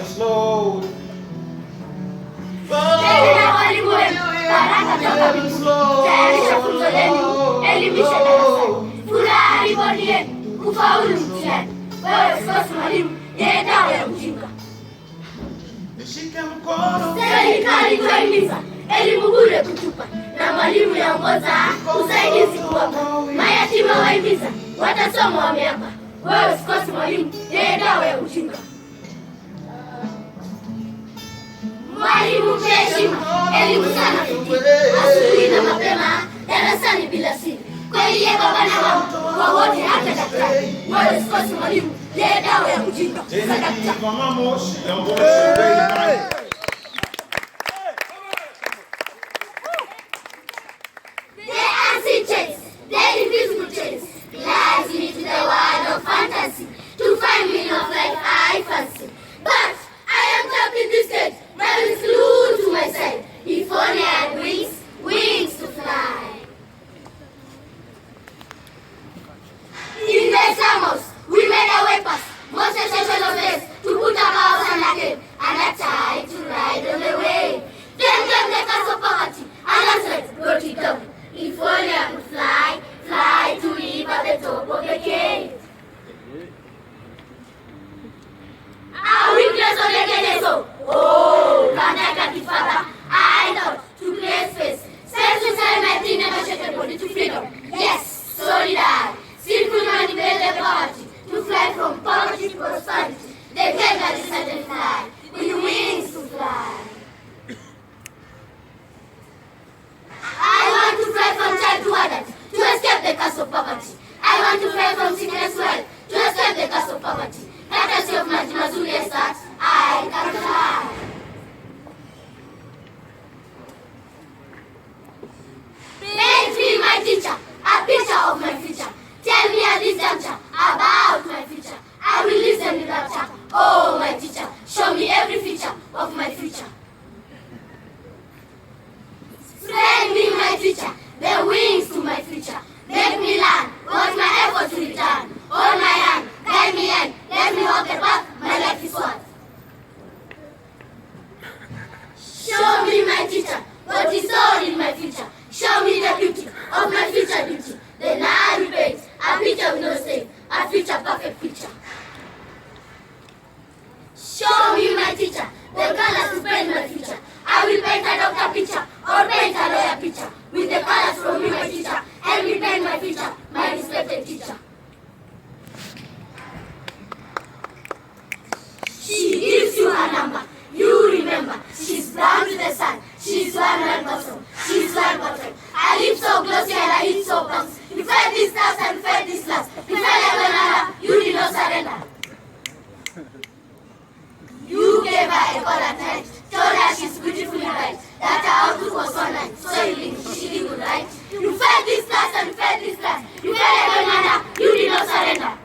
Heri na walimu wenu, baraka toka mbinguni. Tayarisha funzo lenu, elimisha darasani. Furaha riboni yenu, kufaulu mtihani. Wewe usikose mwalimu, yeye dawa ya ujinga. Serikali kuhimiza elimu bure kutupa, na mwalimu yaongoza usaidizi kuwapa. Mayatima wahimiza watasoma wameapa. Wewe usikose mwalimu, yeye dawa ya ujinga. Mwalimu mpe heshima, elimu sana futi, asubuhi na mapema, darasani bila siri. Kweli ye baba na mama, kwa wote hata daktari. Wewe usikose mwalimu, yeye dawa ya ujinga. Sadakta. They're invisible chains, lies me to the world of fantasy. To find meaning of life I fancy, but I am trapped in this cage. My wings glued to my side. If only I had wings, wings to fly. In the summers, we made our way past most essential of days to put our house on a game and a tie to ride on the way. Then came the curse of poverty, and I said, brought it down. If only I could fly, fly to live at the top of the cave. Our weakness on the Keneso. Oh, can't I get it further? I thought to play space. Sense inside my thin and shaken body to freedom. Yes, so did I. Sinful manipulate the poverty to fly from poverty to prosperity. The cave that decided to fly with wings to fly. I want to fly from child to adult to escape the curse of poverty. I want to fly from sickness to health to escape the curse of poverty. Courtesy of my Mazuli start, I can fly. Paint me, my teacher, a picture of my future. Tell me at this juncture about my future. I will listen with rapture. Oh, my teacher, show me every feature of my future. Send me, my teacher, the wings to my future. Make me learn what my efforts will return. Hold my hand, guide me in, let me walk the path my life is worth. Show me, my teacher, what is all in my future. Show me the beauty of my future beauty. Then I will paint a picture with no stain, a future perfect picture. Show me, my teacher, the colors to paint my future. I will paint a doctor picture or paint a lawyer picture with the colors from you, my teacher. Help me paint my future, my respected teacher. She gives you her number. You remember, she's brown to the sun. She's one bottom. She's one bottom. I live so glossy and I eat so bounce. You fed this last and fed this last. You fed another, you did not surrender. You gave her a call at night. Told her she's beautifully bright. That her outlook was so nice. So she didn't right. You fed this last and fed this last. You fed another, you did not surrender.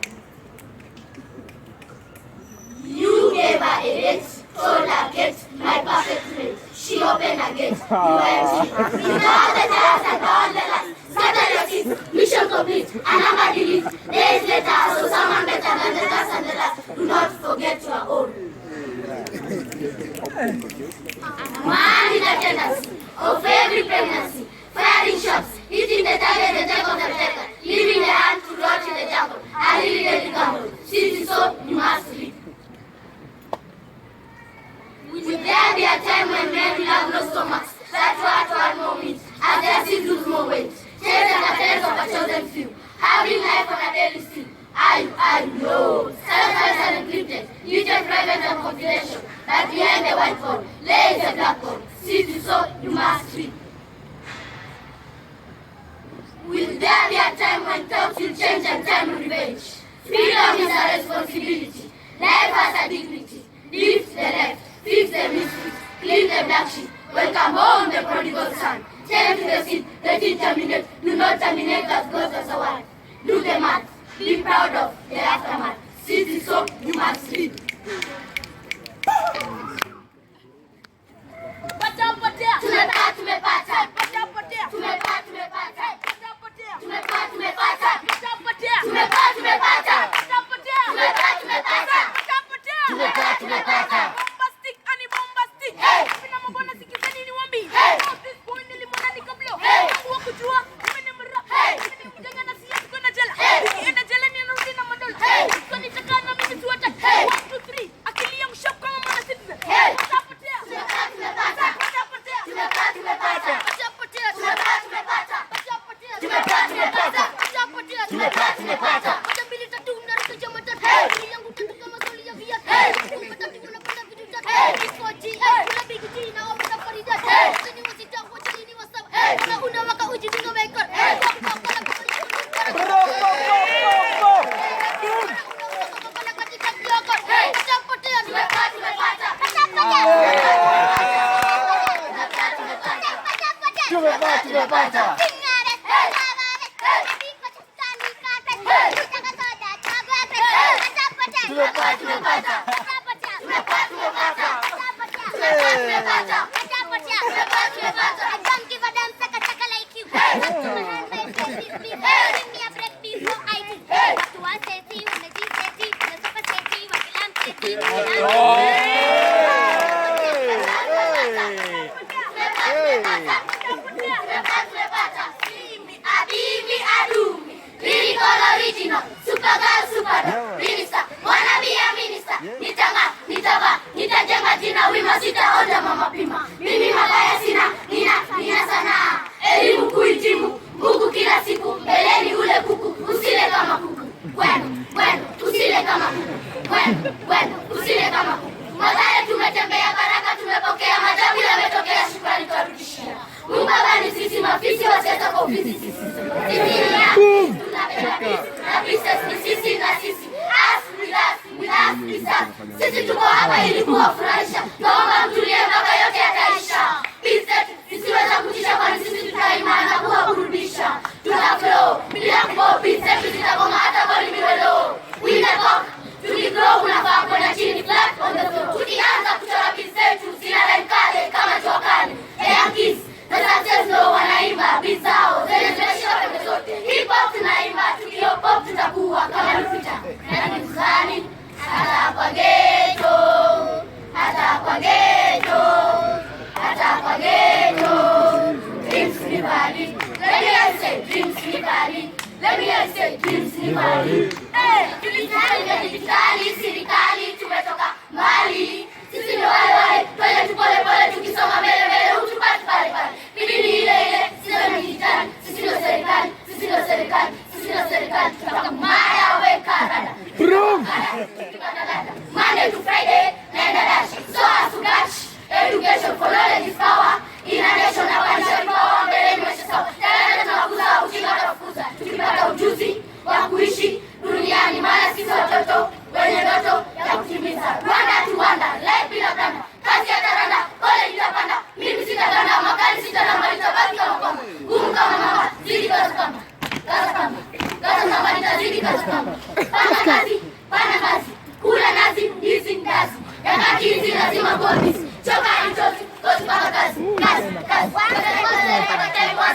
You gave her a date, told her get my perfect mate. She opened her gate. You went in. You got the tires and all the lights. Scatter your seats. Mission complete. And number delete. Days later, so someone better than the last and the last. Do not forget your own. Man in attendance of every pregnancy. Firing shots. Hitting the target, the deck of the attacker. Leaving the hand to rot in the jungle. I really get the gamble. Since it's so, you must sleep. Will there be a time when men will have no stomachs? That's what one moment, as their seeds lose more weight. Chase and attendance of a chosen few, having life on a daily stream. I know. Self-help and encrypted, little private and confidential, but behind the white board lays a black board. Since you so, you must sleep. Will there be a time when thoughts will change and time will revenge? Freedom is a responsibility. Life has a dignity. Lift the left. Fix the misfits, clean the black sheep, welcome home the prodigal son. Tell to the seed, let it terminate, do not terminate as God as a word. Do the math, be proud of the aftermath. Since it's so, you must sleep. Bombastic, ani bombastic. Hey, Moja mbili tatu unaruka chama tatu. Hey, yangu tatu kama soli ya viatu. Hey, matatu unapenda vitu tatu. Hey, F4G, kuna Big G na wapenda Farida. Hey, sini wasita wacha nini wasaba. Hey, unawaka uji dingo maker. Hey, sitaonja mama pima. Mimi mabaya sina, nina sana. Elimu kuhitimu, Mungu kila siku. Mbeleni ule kuku, usile kama kuku. Kwenu, usile kama kuku. Kwenu, usile kama kuku. Madhara tumetembea baraka, tumepokea majabu yametokea, shukrani tuarudishia. Mungu Baba ni sisi mafisi, wasiweza kwa ofisi sisi. Sisi ni yaki, tunapenda pisi. Na pieces ni sisi na sisi. Us with us, is us. Sisi tuko hapa ili kuwafurahisha. Tuomba mtulie mpaka yote yataisha. Pieces zisiweza kutisha, kwani sisi tutaimana kuwaburudisha. Tuna flow, bila kubo pieces zitagoma hata boli miwelo. We the talk, tukigrow unafaa kwenda chini, flat on the floor. Tukianza kuchora pieces zina line kale kama jua kali. Yankees, the success no wanaimba bizao. Zile zinashika pembe zote. Hip hop tunaimba, tukio pop tutakuwa kama Lupita. Na kizani, hata kwa ghetto, hata kwa ghetto, hata kwa ghetto. Dreams ni valid. Let me say dreams ni valid. Let me say dreams ni valid. Hey, digitali, serikali, tumetoka mbali. Sisi ni wale, twende tu pole pole tukisonga mbele, utupati pale pale. Bidii ile, sisi ni digitali, sisi ni serikali, sisi ni serikali, tutaka maya weka rada. Monday to Friday, nenda dash, so as to catch. Education for knowledge is power. In a nation na wanisha power, mbele ni maisha sawa. Tayari tunakuza, ujinga utafukuza. Tukipata ujuzi wa kuishi duniani, maana sisi watoto wenye ndoto ya kutimiza. Rwanda, life bila blanda. Kazi ya taranda, kole nitapanda. Mimi sitaganda, makali sitanamba, nitabaki kama kwamba. Gumu kama mama, zidi kaza kamba. Kaza kamba, nitazidi kaza kamba. Pana kazi, kula nazi, hizi ndazi. Yakati hizi lazima kuwa busy. Choka inchozi, kozi paka kazi. One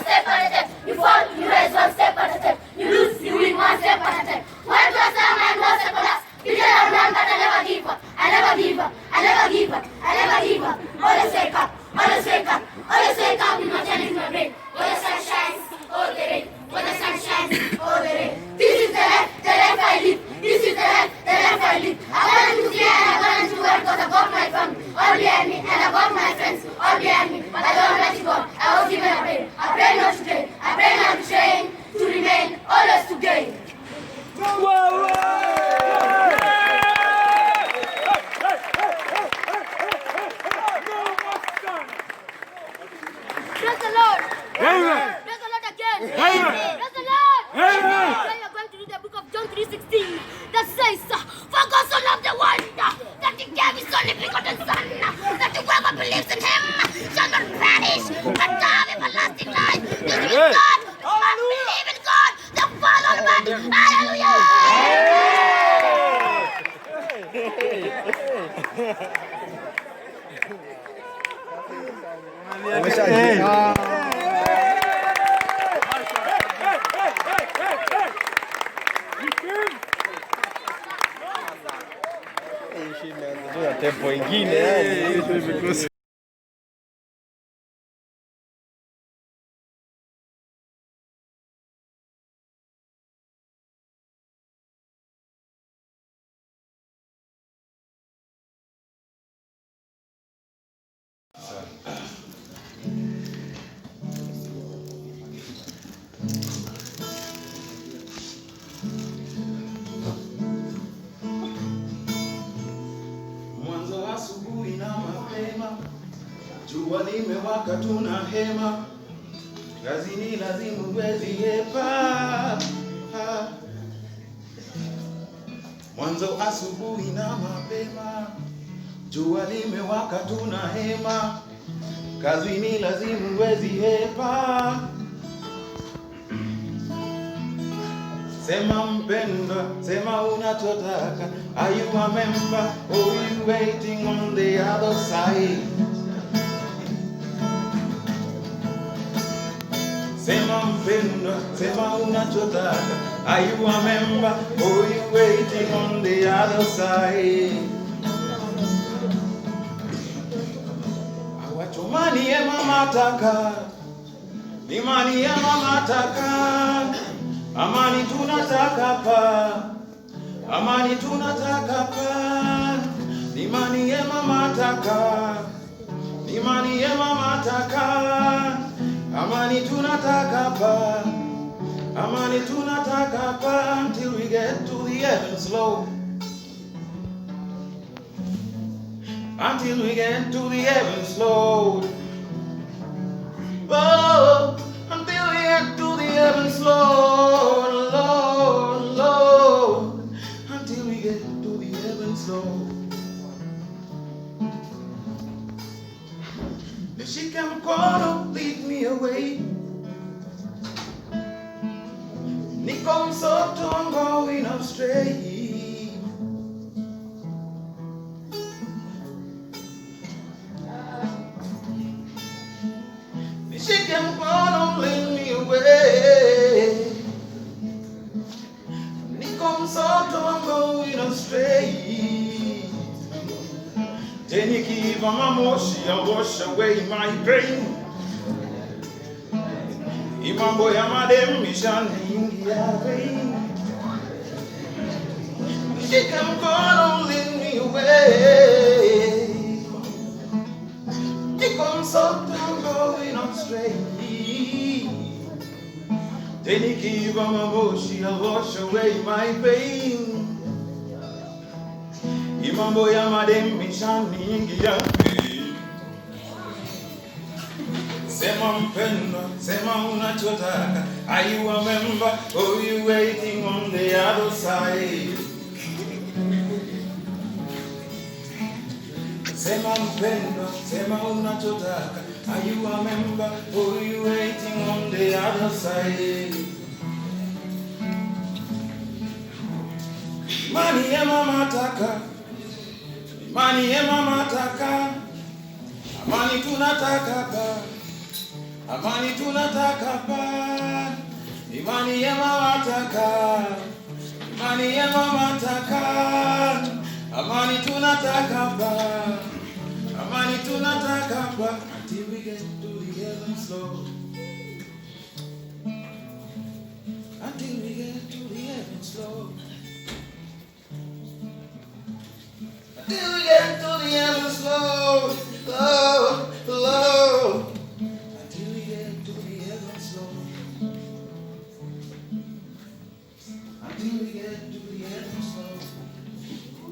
step at a time. You fall, you rise one step at a time. You lose, you win one step at a time. One to a star, man, one step at us. You tell a man, but I never give up. I never give up. Always wake up. Always wake up with my challenge in my brain. When the sun shines, all the rain. This is the life I live. This is the life I live. I want to see and I want to work because I got my family all behind me and I got my friends all behind me. But I don't let it go. I was given a brain. I pray not to train. I pray not to train. To remain, always to gain. Praise the Lord. Amen. Praise the Lord again. Amen. Praise the Lord. Amen. Today we are going to read the book of John 3:16 that says, "For God so loved the world that He gave His only begotten Son, that whoever believes in Him shall not perish, but have everlasting life." This is God. Must believe in God, the Father Almighty. Hallelujah. Tempo ingine limewaka tuna hema, kazini lazima uwezi hepa. Mwanzo asubuhi na mapema, jua limewaka tuna hema, kazini lazima uwezi hepa. Sema mpendwa, sema unachotaka. Are you a member or you waiting on the other side? Sema mpendwa, sema unachotaka. Are you a member or you waiting on the other side? Awachomani ya mama taka, imani ya mama taka. Amani tunataka pa, amani tunataka pa. Imani ya mama taka, imani ya mama taka. Amani tunataka pa, amani tunataka pa. Until we get to the heavens, Lord. Until we get to the heavens, Lord. Oh, until we get to the heavens, Lord, Lord, Lord. Until we get to the heavens, Lord. Nishike mkono, lead me away. Niko msoto, I'm going astray. Nishike mkono, lead me away. Niko msoto, I'm going astray. Nikiva mamoshi, I'll wash away my pain. Imambo ya madem ishaningia rain. Nishike mkono, lead me away. Niko msoto, I'm going astray. Nikiva mamoshi, I'll wash away my pain. Imambo ya madem ishaningia. Sema mpendwa, sema unachotaka. Are you a member or you waiting on the other side? Sema mpendwa, sema unachotaka. Are you a member or you waiting on the other side? Imani ya mama taka, imani ya mama taka. Amani tunataka pa, amani tunataka pa. Imani ya mama taka, imani ya mama taka. Amani tunataka pa, amani tunataka pa. Until we get to the heavens, Lord. Until we get to the heavens, Lord. Until we get to the heavens, Lord, Lord, Lord. Until we get to the heavens, Lord. Until we get to the heavens, Lord.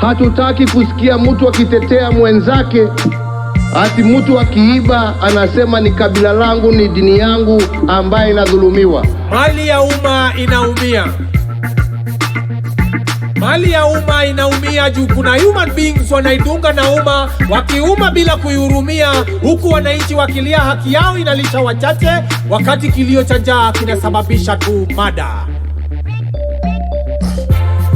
Hatutaki kusikia mtu akitetea mwenzake, ati mtu akiiba anasema ni kabila langu, ni dini yangu ambaye inadhulumiwa. Mali ya umma inaumia. Mali ya umma inaumia juu kuna human beings wanaidunga na umma, wakiuma bila kuihurumia, huku wananchi wakilia haki yao inalisha wachache, wakati kilio cha njaa kinasababisha tu mada.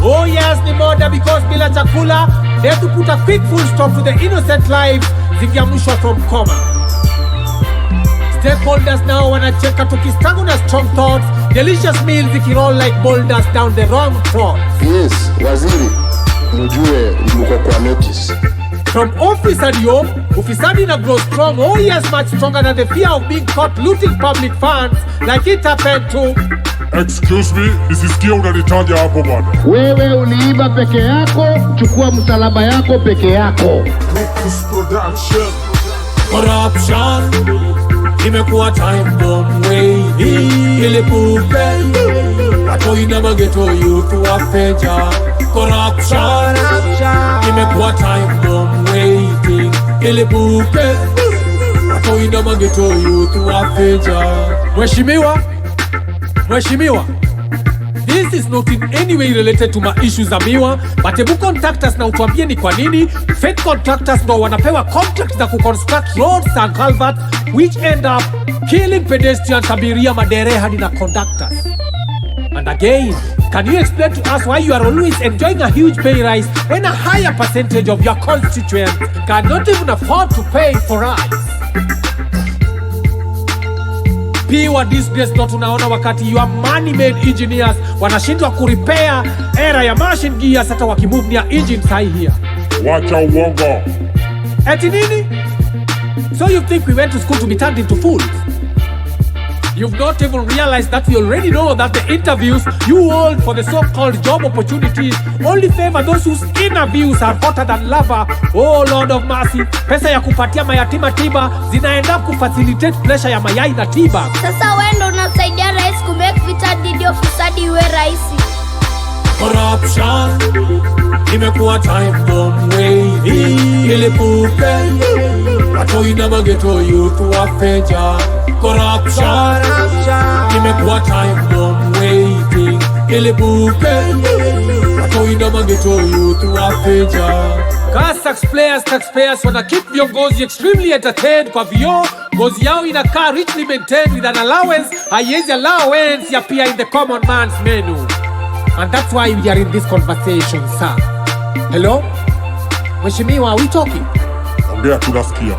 Oh yes, ni moda because bila chakula, they have to put a quick full stop to the innocent lives zikiamshwa from coma. Stakeholders now wanacheka tukistangu na strong thoughts, delicious meals zikiroll like boulders down the wrong tracks. Yes, waziri, mjue mko kwa notice. From office and home, ufisadi na grow strong, oh yes, much stronger than the fear of being caught looting public funds like it happened to... Excuse me, nisisikia unanitaja hapo bwana. Wewe uliiba peke yako, chukua msalaba yako peke yako. Corruption imekuwa time bomb way ilipuke watoina mageto youth wafeja. Corruption imekuwa time bomb waiting ilipuke watoina mageto youth wafeja. Mheshimiwa, this is not in any way related to my issues za miwa, but hebu contact us na utuambie ni kwa nini fake contractors ndo wanapewa contract za kuconstruct roads and culverts which end up killing pedestrians, abiria, madere hadi na conductors. And again, can you explain to us why you are always enjoying a huge pay rise when a higher percentage of your constituents cannot even afford to pay for us? Piwa disgrace ndo tunaona wakati your money-made engineers wanashindwa kurepair era ya machine gears hata wakimove near engine sahi here. Wacha uongo. Eti nini? So you think we went to school to be turned into fools? You've not even realized that we already know that the interviews you hold for the so-called job opportunities only favor those whose inner views are hotter than lava. Oh Lord of mercy, pesa ya kupatia mayatima tiba zinaenda kufacilitate pressure ya mayai na tiba. Sasa wewe ndo unasaidia rais kumake vita dhidi ya ufisadi iwe rahisi. Corruption imekuwa time bomb way ilipuke watoina mageto youth wafeja. Corruption imekuwa time bomb waiting ilipuke watoina mageto youth wafeja. Taxpayers wanna keep viongozi extremely entertained kwa vio gozi yao inakaa richly maintained with an allowance haiwezi allowance ya pia in the common man's menu. And that's why we are in this conversation, sir. Hello? Mheshimiwa, are we talking? Ongea tunasikia.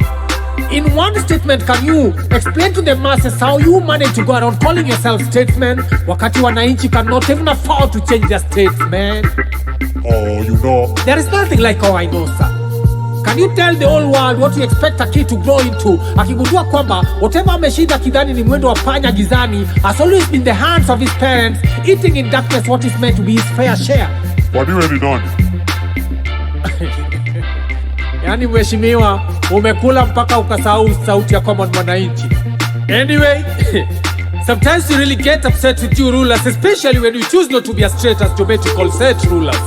In one statement, can you explain to the masses how you manage to go around calling yourself statesman wakati wananchi cannot even afford to change their states, man? Oh, you know. There is nothing like how I know, sir. Can you tell the whole world what you expect a kid to grow into? Akigundua kwamba whatever ameshinda kidhani ni mwendo wa panya gizani has always been the hands of his parents eating in darkness what is meant to be his fair share. Wadiwe ni nani? Yani mheshimiwa, umekula mpaka ukasahau sauti ya common mwananchi. Anyway, sometimes you really get upset with you rulers, especially when you choose not to be as straight as geometrical set rulers.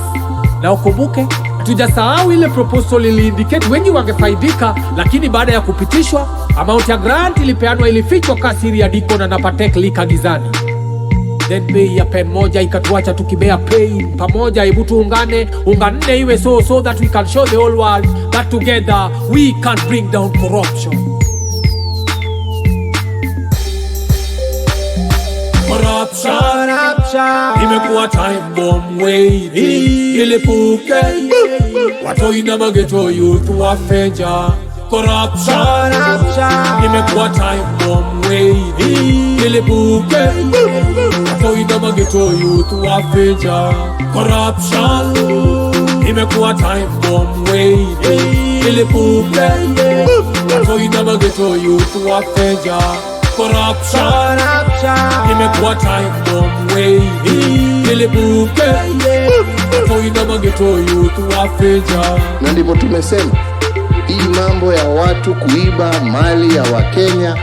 Na ukumbuke, tujasahau ile proposal iliindicate wengi wangefaidika, lakini baada ya kupitishwa, amount ya grant ilipeanwa ilifichwa kasiri ya diko na napatek lika gizani. Then bei ya pen moja ikatuacha tukibea pain pamoja. Hebu tuungane, unganne iwe so that we can show the whole world that together we can bring down corruption. Corruption imekuwa time bomb way ilipuke watoina mageto youth wafeja. Corruption imekuwa time bomb way ilipuke watoina mageto youth wafeja. Corruption imekuwa time bomb way ilipuke watoina mageto youth wafeja. Corruption imekuwa time bomb way ilipuke watoina mageto youth wafeja. Na ndivyo tumesema hii mambo ya watu kuiba mali ya Wakenya,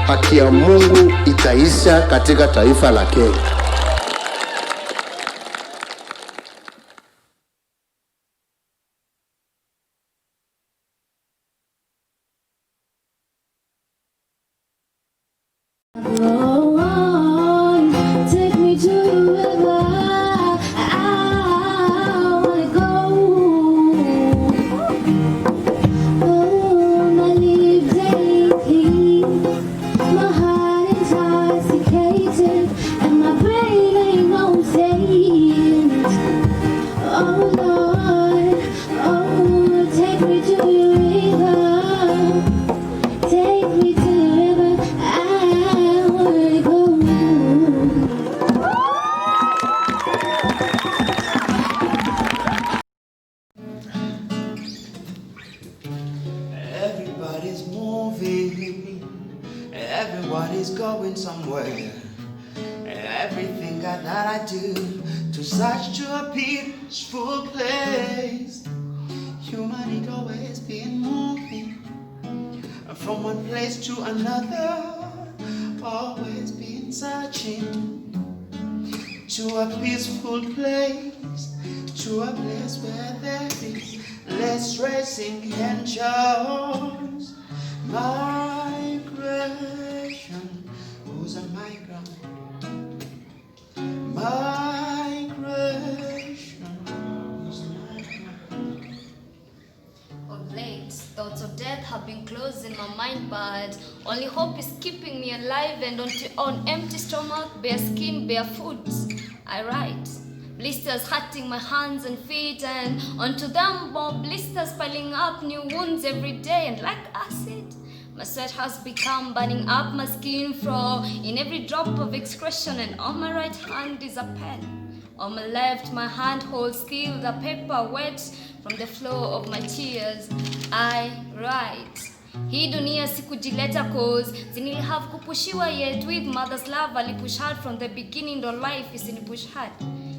haki ya Mungu itaisha katika taifa la Kenya. peaceful place. Humanity always been moving from one place to another, always been searching to a peaceful place, to a place where there is less stressing and chores. Migration, who's a migrant? Migration, who's a migrant? Of late, thoughts of death have been close in my mind, but only hope is keeping me alive, and on empty stomach, bare skin, bare foot, I write. Blisters hurting my hands and feet, and onto them more blisters piling up, new wounds every day, and like acid, my sweat has become burning up my skin for in every drop of excretion, and on my right hand is a pen. On my left, my hand holds still the paper wet from the flow of my tears. I write. Hii dunia sikujileta cause zinili have kupushiwa, yet with mother's love alipush hard from the beginning, though life isinipush hard.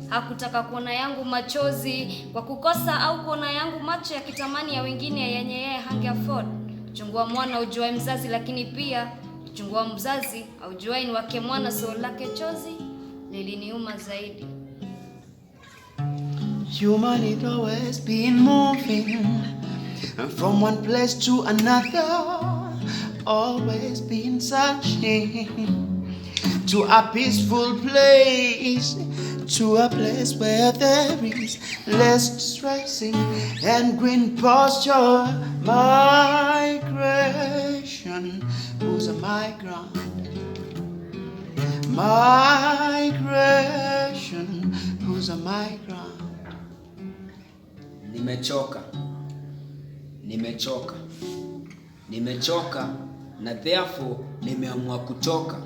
Hakutaka kuona yangu machozi kwa kukosa, au kuona yangu macho ya kitamani ya wengine yenye yeye hange afford. Chungua mwana ujuai mzazi, lakini pia chungua mzazi aujuai ni wake mwana, so lake chozi liliniuma zaidi. Humanity always been moving from one place to another, always been searching to a peaceful place, to a place where there is less stressing and green pasture. Migration, who's a migrant? Migration, who's a migrant? Nimechoka na therefore nimeamua kutoka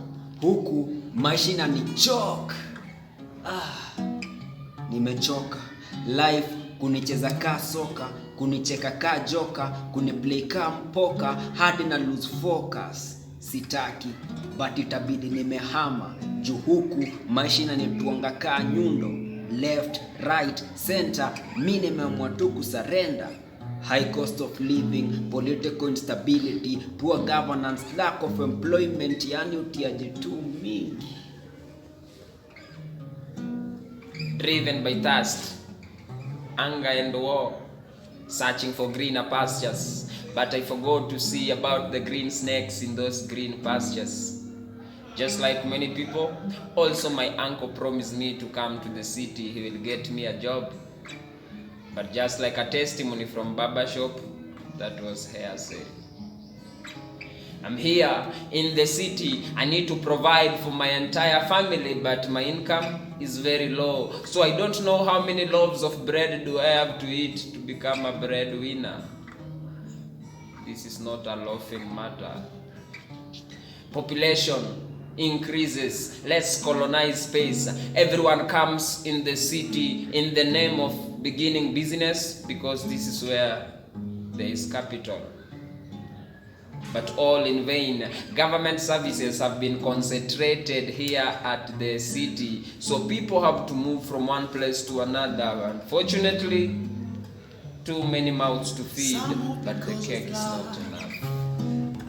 huku maisha inanichoka. Nimechoka life kunicheza kaa soka, kunicheka kaa joka, kuniplay kaa mpoka hadi na lose focus. Sitaki but itabidi nimehama juu huku maisha inanituanga kaa nyundo. Left, right, center, mimi nimeamua tu kusurrender. High cost of living, political instability, poor governance, lack of employment, yani utiaje tu mingi. Driven by thirst, anger and war, searching for greener pastures, but I forgot to see about the green snakes in those green pastures. Just like many people, also my uncle promised me to come to the city, he will get me a job. But just like a testimony from barber shop, that was hearsay. I'm here in the city, I need to provide for my entire family, but my income is very low. So I don't know how many loaves of bread do I have to eat to become a breadwinner. This is not a laughing matter. Population increases, let's colonize space. Everyone comes in the city in the name of beginning business because this is where there is capital. But all in vain. Government services have been concentrated here at the city, so people have to move from one place to another. Unfortunately, too many mouths to feed, but the cake is not enough.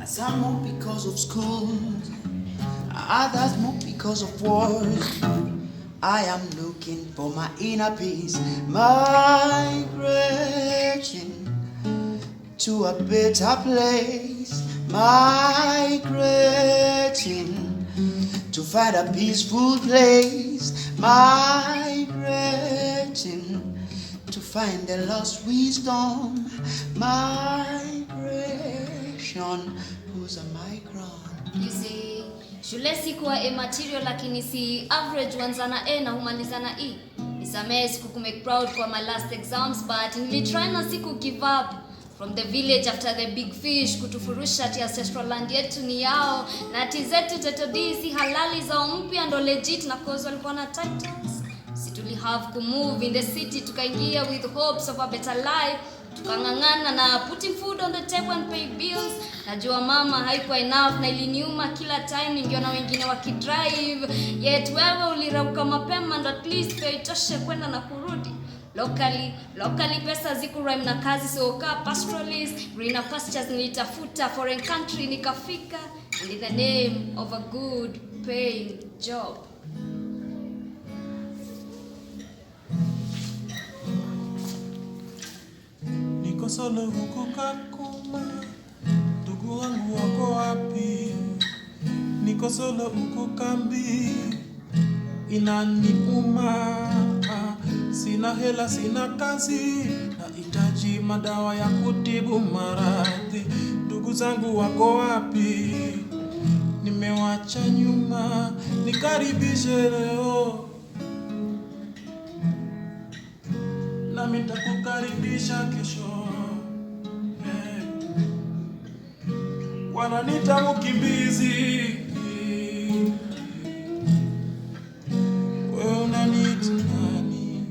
Some move because of schools, others move because of wars. I am looking for my inner peace, migrating to a better place, migrating to find a peaceful place, migrating to find the lost wisdom, migration. Who's a migrant? You see, shule sikuwa a material, lakini si average wanzana A na humalizana E. Nisamee siku kumake proud kwa my last exams, but nilitry na siku give up. From the village after the big fish, kutufurusha ati ancestral land yetu ni yao, na ati zetu tetodisi halali za mpya ndo legit na cause walikuwa na titles. Si tuli have to move in the city, tukaingia with hopes of a better life, tukangangana na putting food on the table and pay bills. Najua mama haikuwa enough na iliniuma kila time ningeona wengine wakidrive, yet wewe ulirauka mapema and at least pay toshe kwenda na kurudi. Locally pesa ziku rhyme na kazi, so ka pastoralist, greener pastures nilitafuta, foreign country nikafika, and in the name of a good paying job. Niko solo huku Kakuma, ndugu wangu wako wapi? Niko solo huku kambi, inaniuma. Sina hela, sina kazi, nahitaji madawa ya kutibu maradhi. Ndugu zangu wako wapi? Nimewacha nyuma, nikaribishe leo, nami nitakukaribisha kesho. Wananiita mkimbizi, wewe unaniita nani?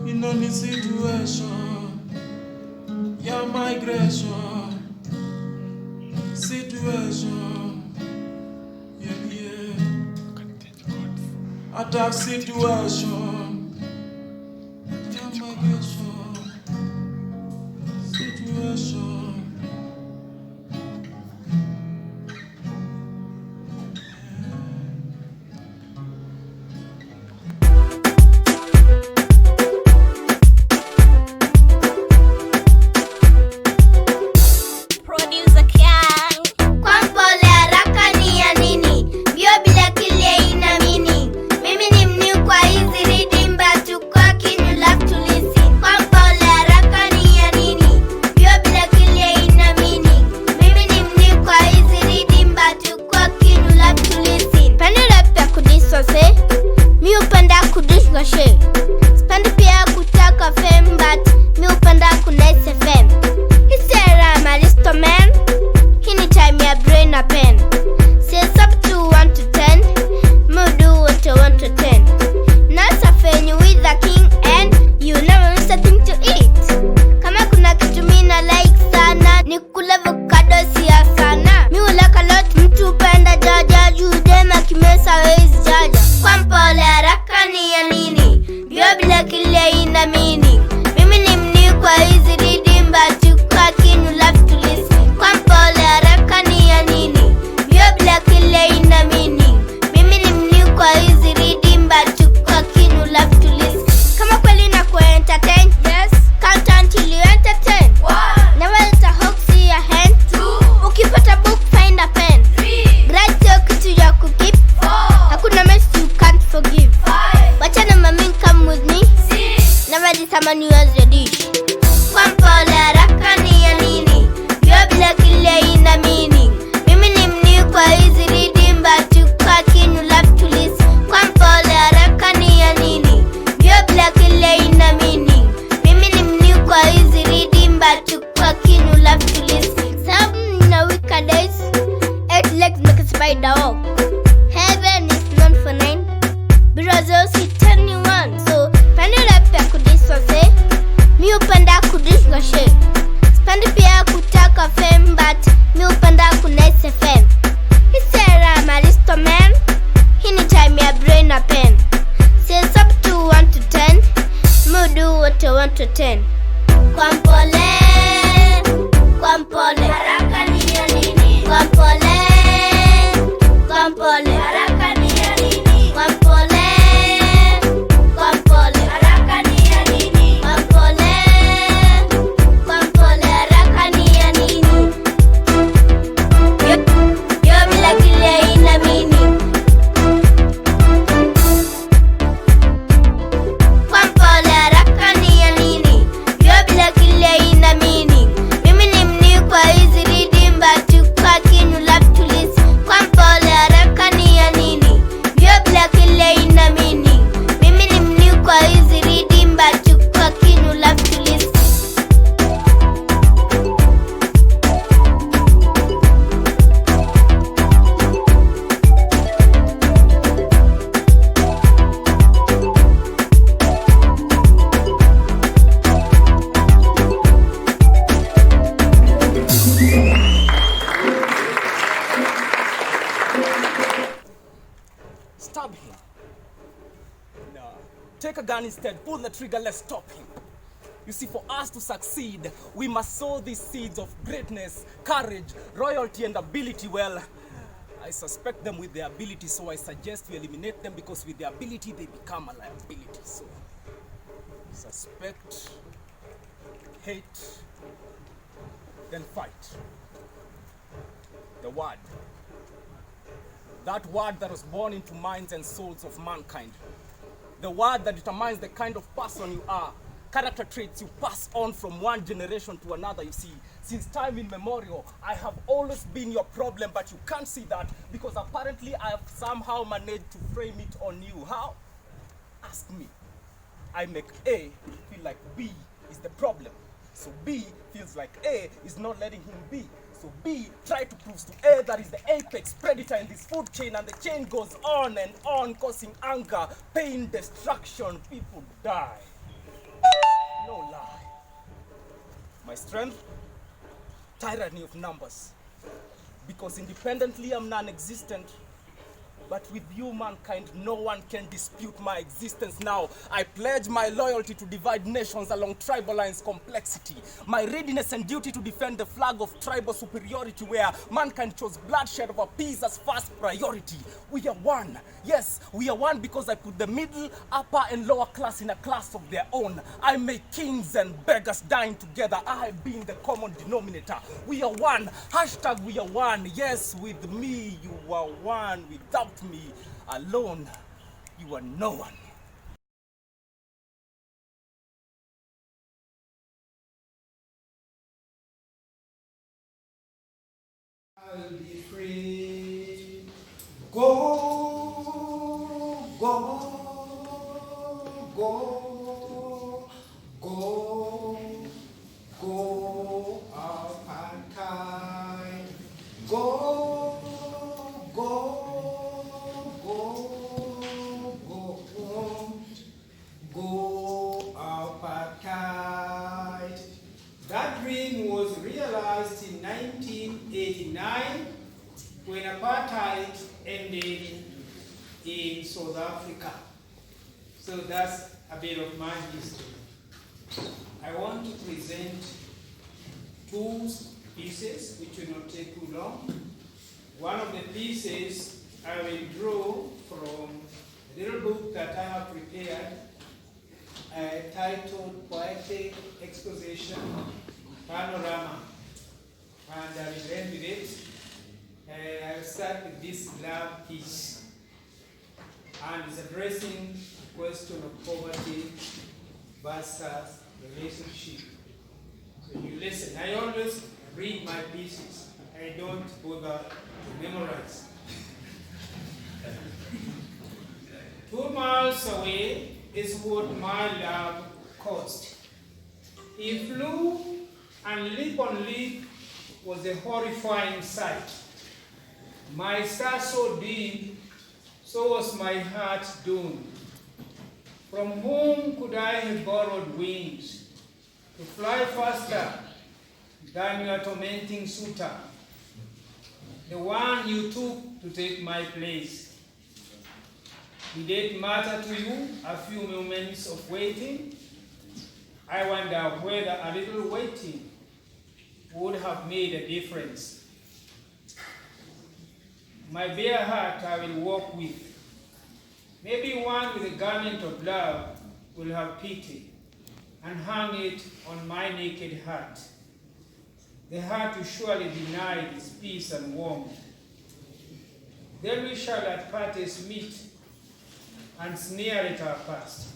Ino ni situation ya migration, situation, yeah. Attack situation ya migration, situation. Spend pia kutaka fame, but mi upenda kunese fame. Hisera maristo man, hini time ya brain na pen. Says up to 1 to 10, mo do what you want to 10. Nasa fenye with the king and you never miss a thing to eat. Kama kuna kitu mina like sana, ni kula avocado siya sana. Mi ulaka lot mtu upenda jaja, judema kimesa wezi jaja. Kwa mpole haraka ni ya nini? Bio bila kile ina meaning. Mimi ni mni kwa hizi reading, but kwa kinu love to listen. Kwa mpole haraka ni ya nini? Bio bila kile ina meaning. Mimi ni mni kwa hizi reading, but kwa kinu love to listen. Kama kweli na entertain, yes, count until you entertain. 1, never let a hawk see your hand. 2, ukipata book find a pen. 3, write your kitu ya kukip. 4, hakuna mess you can't forgive. 5, wacha na mami come with me. 6, never disamani as your dish. Kwa mpole haraka ni ya nini? Bio bila kile ina meaning. Mimi ni mni kwa hizi reading, but kwa kinu love to listen. Kwa mpole haraka ni ya nini? Bio bila kile ina meaning. Mimi ni mni kwa hizi reading, but kwa kinu love to listen. Some in a weaker days, 8 legs make a spider walk. Heaven is known for 9, Brazil sit 21. So pande rap ya kudiswa se, mi upenda kudiswa she. Spend pia kutaka fame, but mi upenda kunese fame. Hisera maristo man, hini time ya brain na pen. Says up to 1 to 10, mo do what you want to 10. Kwa mpole, kwa mpole haraka ni ya nini? Kwa mpole, kwa mpole haraka ni ya nini? Kwa mpole, kwa mpole haraka ni ya nini? Kwa mpole, kwa mpole haraka ni ya nini? Yo bila kile ina meaning. Kwa mpole haraka ni ya nini? Take a gun instead, pull the trigger, let's stop him. You see, for us to succeed, we must sow these seeds of greatness, courage, royalty, and ability. Well, I suspect them with their ability, so I suggest we eliminate them, because with their ability, they become a liability. So, suspect, hate, then fight. The word. That word that was born into minds and souls of mankind. The word that determines the kind of person you are. Character traits you pass on from one generation to another. You see, since time immemorial, I have always been your problem, but you can't see that because apparently I have somehow managed to frame it on you. How? Ask me. I make A feel like B is the problem. So B feels like A is not letting him be. So B try to prove to A that is the apex predator in this food chain, and the chain goes on and on, causing anger, pain, destruction. People die. No lie. My strength? Tyranny of numbers. Because independently I'm non-existent. But with you, mankind, no one can dispute my existence now. I pledge my loyalty to divide nations along tribal lines complexity. My readiness and duty to defend the flag of tribal superiority where mankind chose bloodshed over peace as first priority. We are one. Yes, we are one because I put the middle, upper, and lower class in a class of their own. I make kings and beggars dying together, I being the common denominator. We are one. Hashtag we are one. Yes, with me you are one. Without me alone, you are no one. I'll be free. Go, go, go, go, go up and time. Go, go. Go apartheid. That dream was realized in 1989 when apartheid ended in South Africa. So that's a bit of my history. I want to present two pieces which will not take too long. One of the pieces I will draw from a little book that I have prepared titled Poetic Exposition Panorama. And I will end with it. I'll start with this love piece. And it's addressing the question of poverty versus relationship. So you listen. I always read my pieces. I don't bother to memorize. 2 miles away is what my love cost. He flew, and lip on lip was a horrifying sight. My star so deep, so was my heart doomed. From whom could I have borrowed wings to fly faster than your tormenting suitor, the one you took to take my place? Did it matter to you a few moments of waiting? I wonder whether a little waiting would have made a difference. My bare heart I will walk with. Maybe one with a garment of love will have pity and hang it on my naked heart. The heart will surely deny its peace and warmth. Then we shall at parties meet and sneer at our past.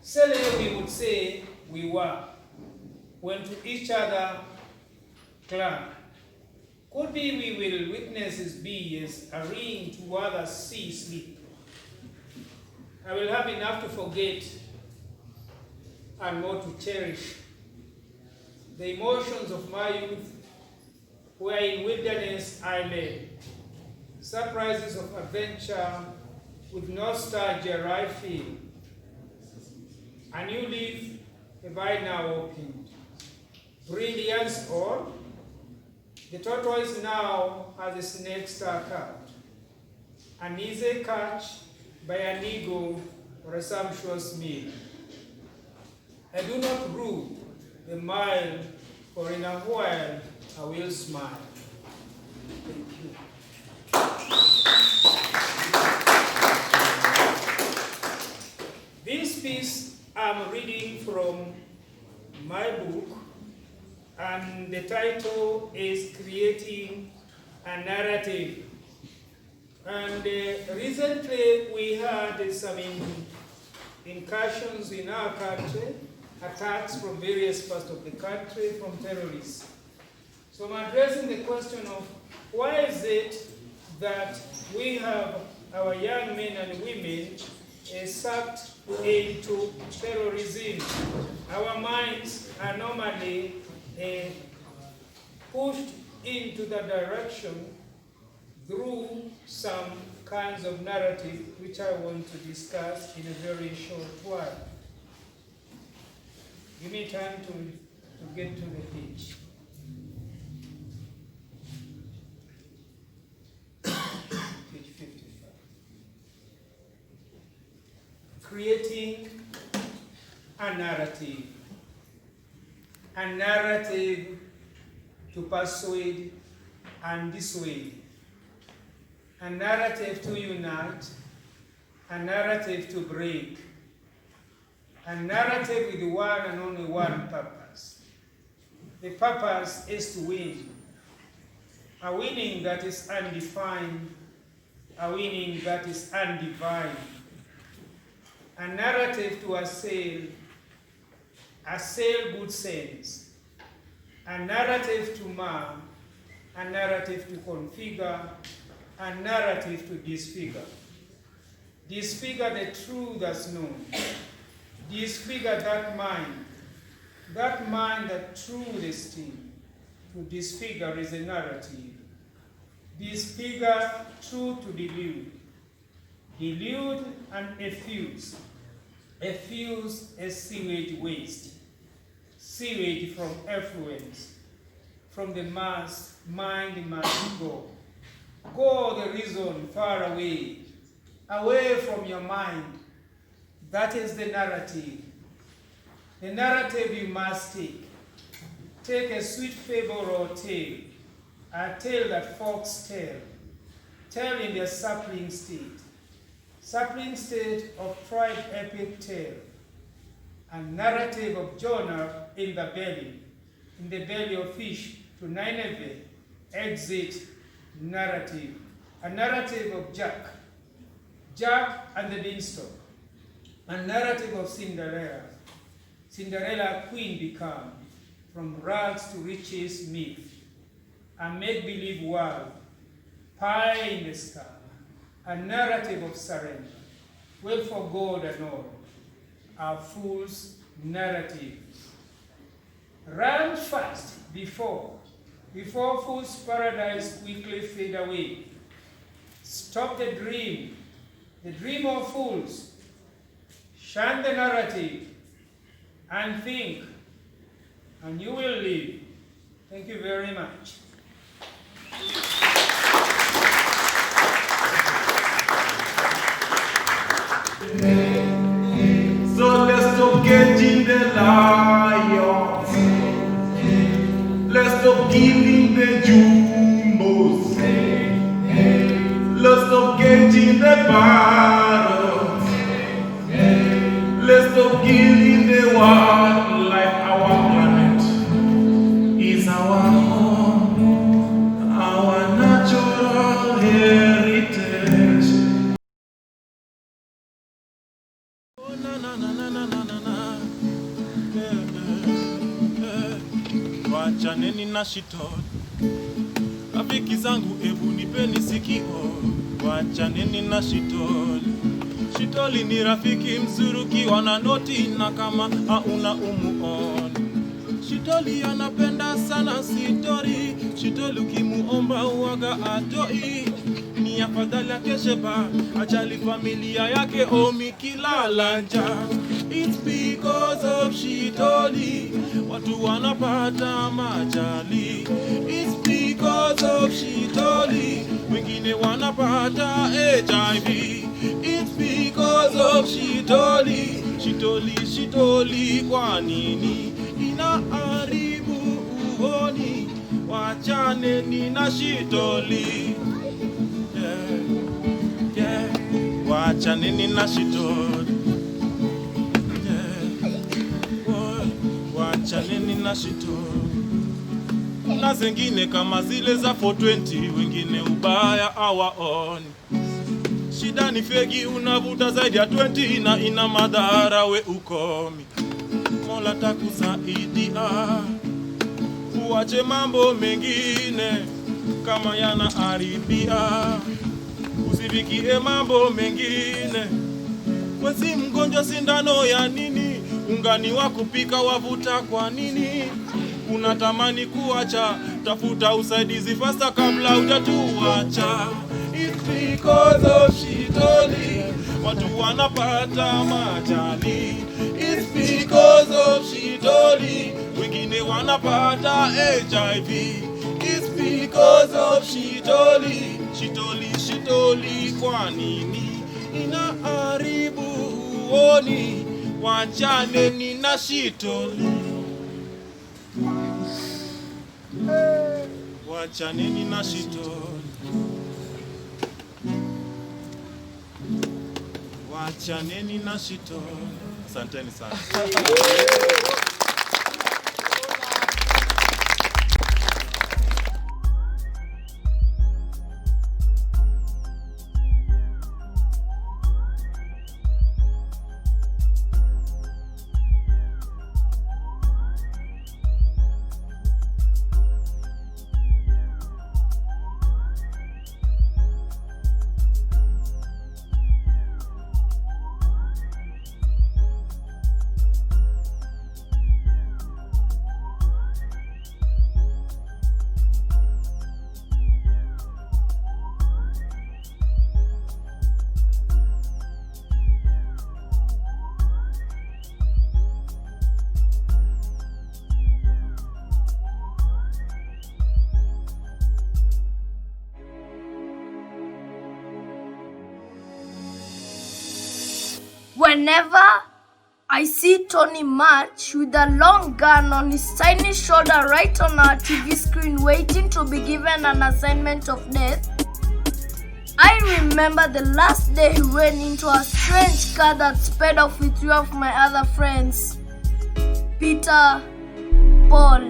Silly we would say we were, when to each other clung. Could be we will witnesses be as a ring to others see sleep. I will have enough to forget and more to cherish. The emotions of my youth were in wilderness I lay. Surprises of adventure with nostalgia I feel. A new leaf have I now opened. Brilliance all. The tortoise now has a snake stuck out. An easy catch by an eagle or a sumptuous meal. I do not rue the mile, for in a while I will smile. Thank you. This piece I'm reading from my book, and the title is Creating a Narrative. And recently we had some incursions in our country, attacks from various parts of the country from terrorists. So I'm addressing the question of why is it that we have our young men and women sucked into terrorism. Our minds are normally pushed into that direction through some kinds of narrative, which I want to discuss in a very short while. Give me time to get to the page. Page 55. Creating a narrative. A narrative to persuade and dissuade. A narrative to unite, a narrative to break, a narrative with one and only one purpose. The purpose is to win. A winning that is undefined, a winning that is undivine. A narrative to assail good sense. A narrative to mar, a narrative to configure, a narrative to disfigure. Disfigure the truth as known. Disfigure that mind that truth is in. To disfigure is a narrative. Disfigure truth to delude. Delude and effuse. Effuse is sewage waste. Sewage from effluence. From the mass, mind must go. Go the reason far away, away from your mind. That is the narrative. The narrative you must take. Take a sweet fable or tale, a tale that folks tell. Tell in their sapling state of tribe epic tale. A narrative of Jonah in the belly of fish to Nineveh, exit narrative. A narrative of Jack and the Beanstalk. A narrative of Cinderella queen become, from rags to riches myth. A make-believe world, pie in the sky. A narrative of surrender, well for God and all. A fool's narrative. Run fast before fool's paradise quickly fade away. Stop the dream of fools. Shun the narrative and think, and you will live. Thank you very much. So let's stop getting the lions. Let's stop giving the jumbos. Let's stop getting the parrots. Let's stop giving the wildlife. Our planet is our home, our natural heritage. Wachaneni na shitoni, rafiki zangu ebu nipeni sikio. Wachaneni na shitoni, shitoli ni rafiki mzuri ukiwa na noti na kama hauna umuoni. Shitoli anapenda sana sitori, shitoli ukimuomba uwaga atoi. Ni afadhali akesheba, ajali familia yake omi kilala njaa. It's because of shitoli, watu wanapata majali. It's because because of shitoli. Wengine wanapata HIV. It's because of shitoli. Shitoli kwa nini inaharibu uhoni? Wachaneni na shitoli. Yeah. Wachaneni na shitoli. Wachaneni na shitoli. Na zengine kama zile za 420, wengine ubaya hawaoni. Shida ni fegi, unavuta zaidi ya 20 na ina madhara, we ukomi. Mola takusaidia, uache mambo mengine kama yanaharibia, usifikie mambo mengine. Wezi mgonjwa sindano ya nini? Ungani wa kupika wavuta kwa nini? Unatamani kuacha, tafuta usaidizi fasta kabla hujatuacha. It's because of shitoli, watu wanapata majali. It's because of shitoli, wengine wanapata HIV. It's because of shitoli. Shitoli kwa nini inaharibu uoni? Wachaneni na shitoli. Wachaneni na shitoli. Wachaneni na shitoli. Asanteni sana. Whenever I see Tony march with a long gun on his tiny shoulder right on our TV screen waiting to be given an assignment of death, I remember the last day he ran into a strange car that sped off with 3 of my other friends, Peter, Paul,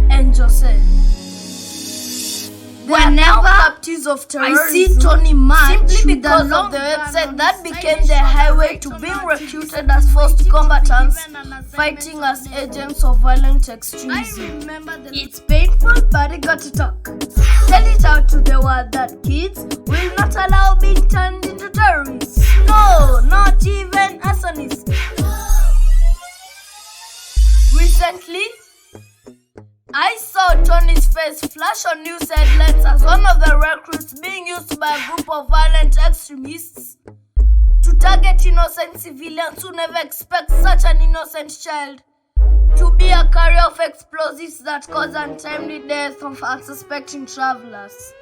and Joseph. Whenever captives of terrorism, I see Tony march simply because of the website that became the highway to being recruited as forced combatants fighting as agents of violent extremism. It's painful, but I got to talk. Tell it out to the world that kids will not allow being turned into terrorists. No, not even arsonists. Recently, I saw Tony's face flash on news headlines as one of the recruits being used by a group of violent extremists to target innocent civilians who never expect such an innocent child to be a carrier of explosives that cause untimely death of unsuspecting travelers.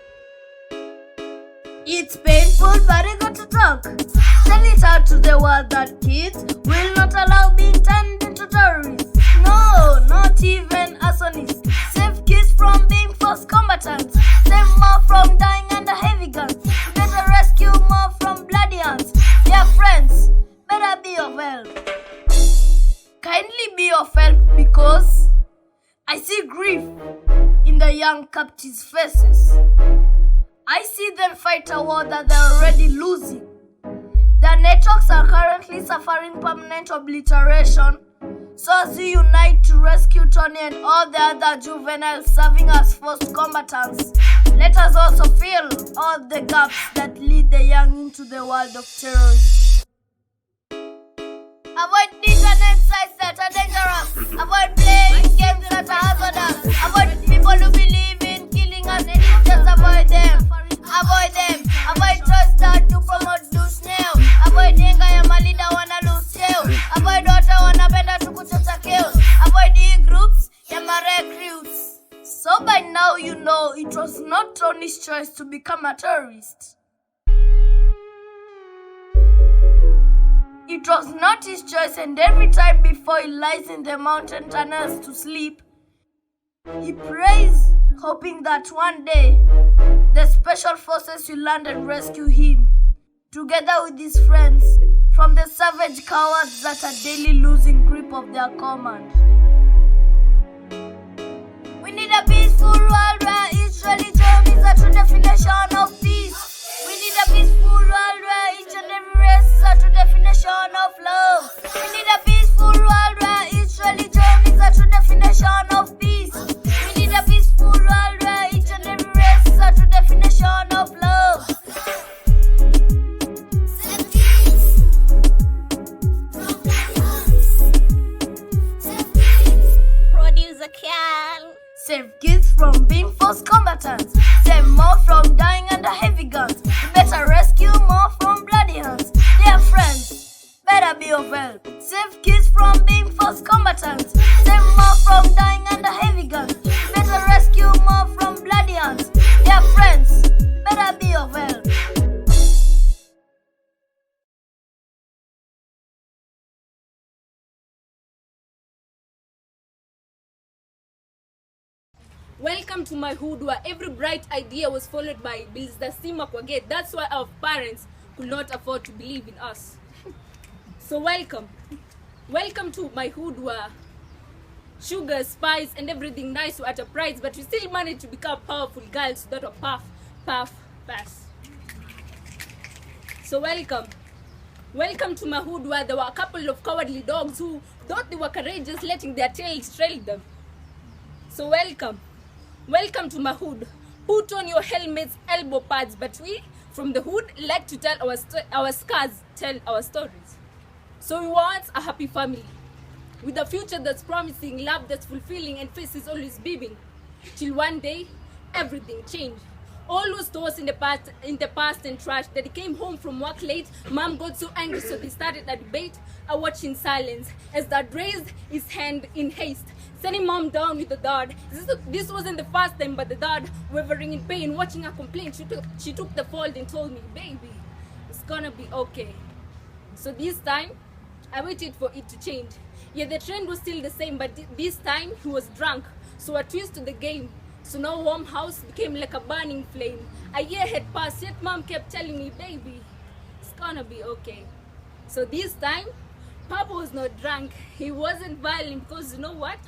It's painful, but I got to talk. Tell it out to the world that kids will not allow being turned into terrorists. No, not even arsonists. Save kids from being forced combatants. Save more from dying under heavy guns. Better rescue more from bloody hands. Dear friends, better be of help. Kindly be of help because I see grief in the young captives' faces. I see them fight a war that they're already losing. Their networks are currently suffering permanent obliteration. So as we unite to rescue Tony and all the other juveniles serving as forced combatants, let us also fill all the gaps that lead the young into the world of terrorism. Avoid internet sites that are dangerous. Avoid playing games that are hazardous. Avoid people who believe in killing us and just avoid them. Avoid them. Avoid toys that do promote do snail. Avoid yenga ya malida wana lose scale. Avoid watu wanapenda tu kuchota kills. Avoid e-groups ya ma recruits. So by now you know on his choice to become a terrorist. It was not his choice, and every time before he lies in the mountain tunnels to sleep, he prays, hoping that one day the special forces will land and rescue him, together with his friends, from the savage cowards that are daily losing grip of their command. We need a peaceful world where each religion is a true definition of peace. We need a peaceful world where each and every race is a true definition of love. We need a peaceful world where each religion is a true definition of peace. We need a peaceful world where each and every race is a true definition of love. Save kids from being forced combatants. Save more from dying under heavy guns. We better rescue more from bloody hands. Dear friends, better be of help. Save kids from being forced combatants. Save more from dying under heavy guns. We better rescue more from bloody hands. Dear friends, better be of help. Welcome to my hood, where every bright idea was followed by bills that seem kwage. That's why our parents could not afford to believe in us. So welcome to my hood, where sugar, spice, and everything nice were at a price, but we still managed to become powerful girls that were puff, pass. So welcome to my hood, where there were a couple of cowardly dogs who thought they were courageous, letting their tails trail them. So welcome to my hood. Put on your helmets, elbow pads, but we from the hood like to tell our scars, tell our stories. So we want a happy family with a future that's promising, love that's fulfilling, and faces always beaming. Till one day, everything changed. All was tossed in the past and trash. That he came home from work late. Mom got so angry, so they started a debate. I watched in silence as Dad raised his hand in haste, sending Mom down with the dad. This wasn't the first time, but the dad, wavering in pain, watching her complain, she took the fault and told me, "Baby, it's gonna be okay." So this time, I waited for it to change. Yeah, the trend was still the same, but this time he was drunk. So a twist to the game. So now warm house became like a burning flame. A year had passed, yet Mom kept telling me, "Baby, it's gonna be okay." So this time, Papa was not drunk. He wasn't violent, because you know what?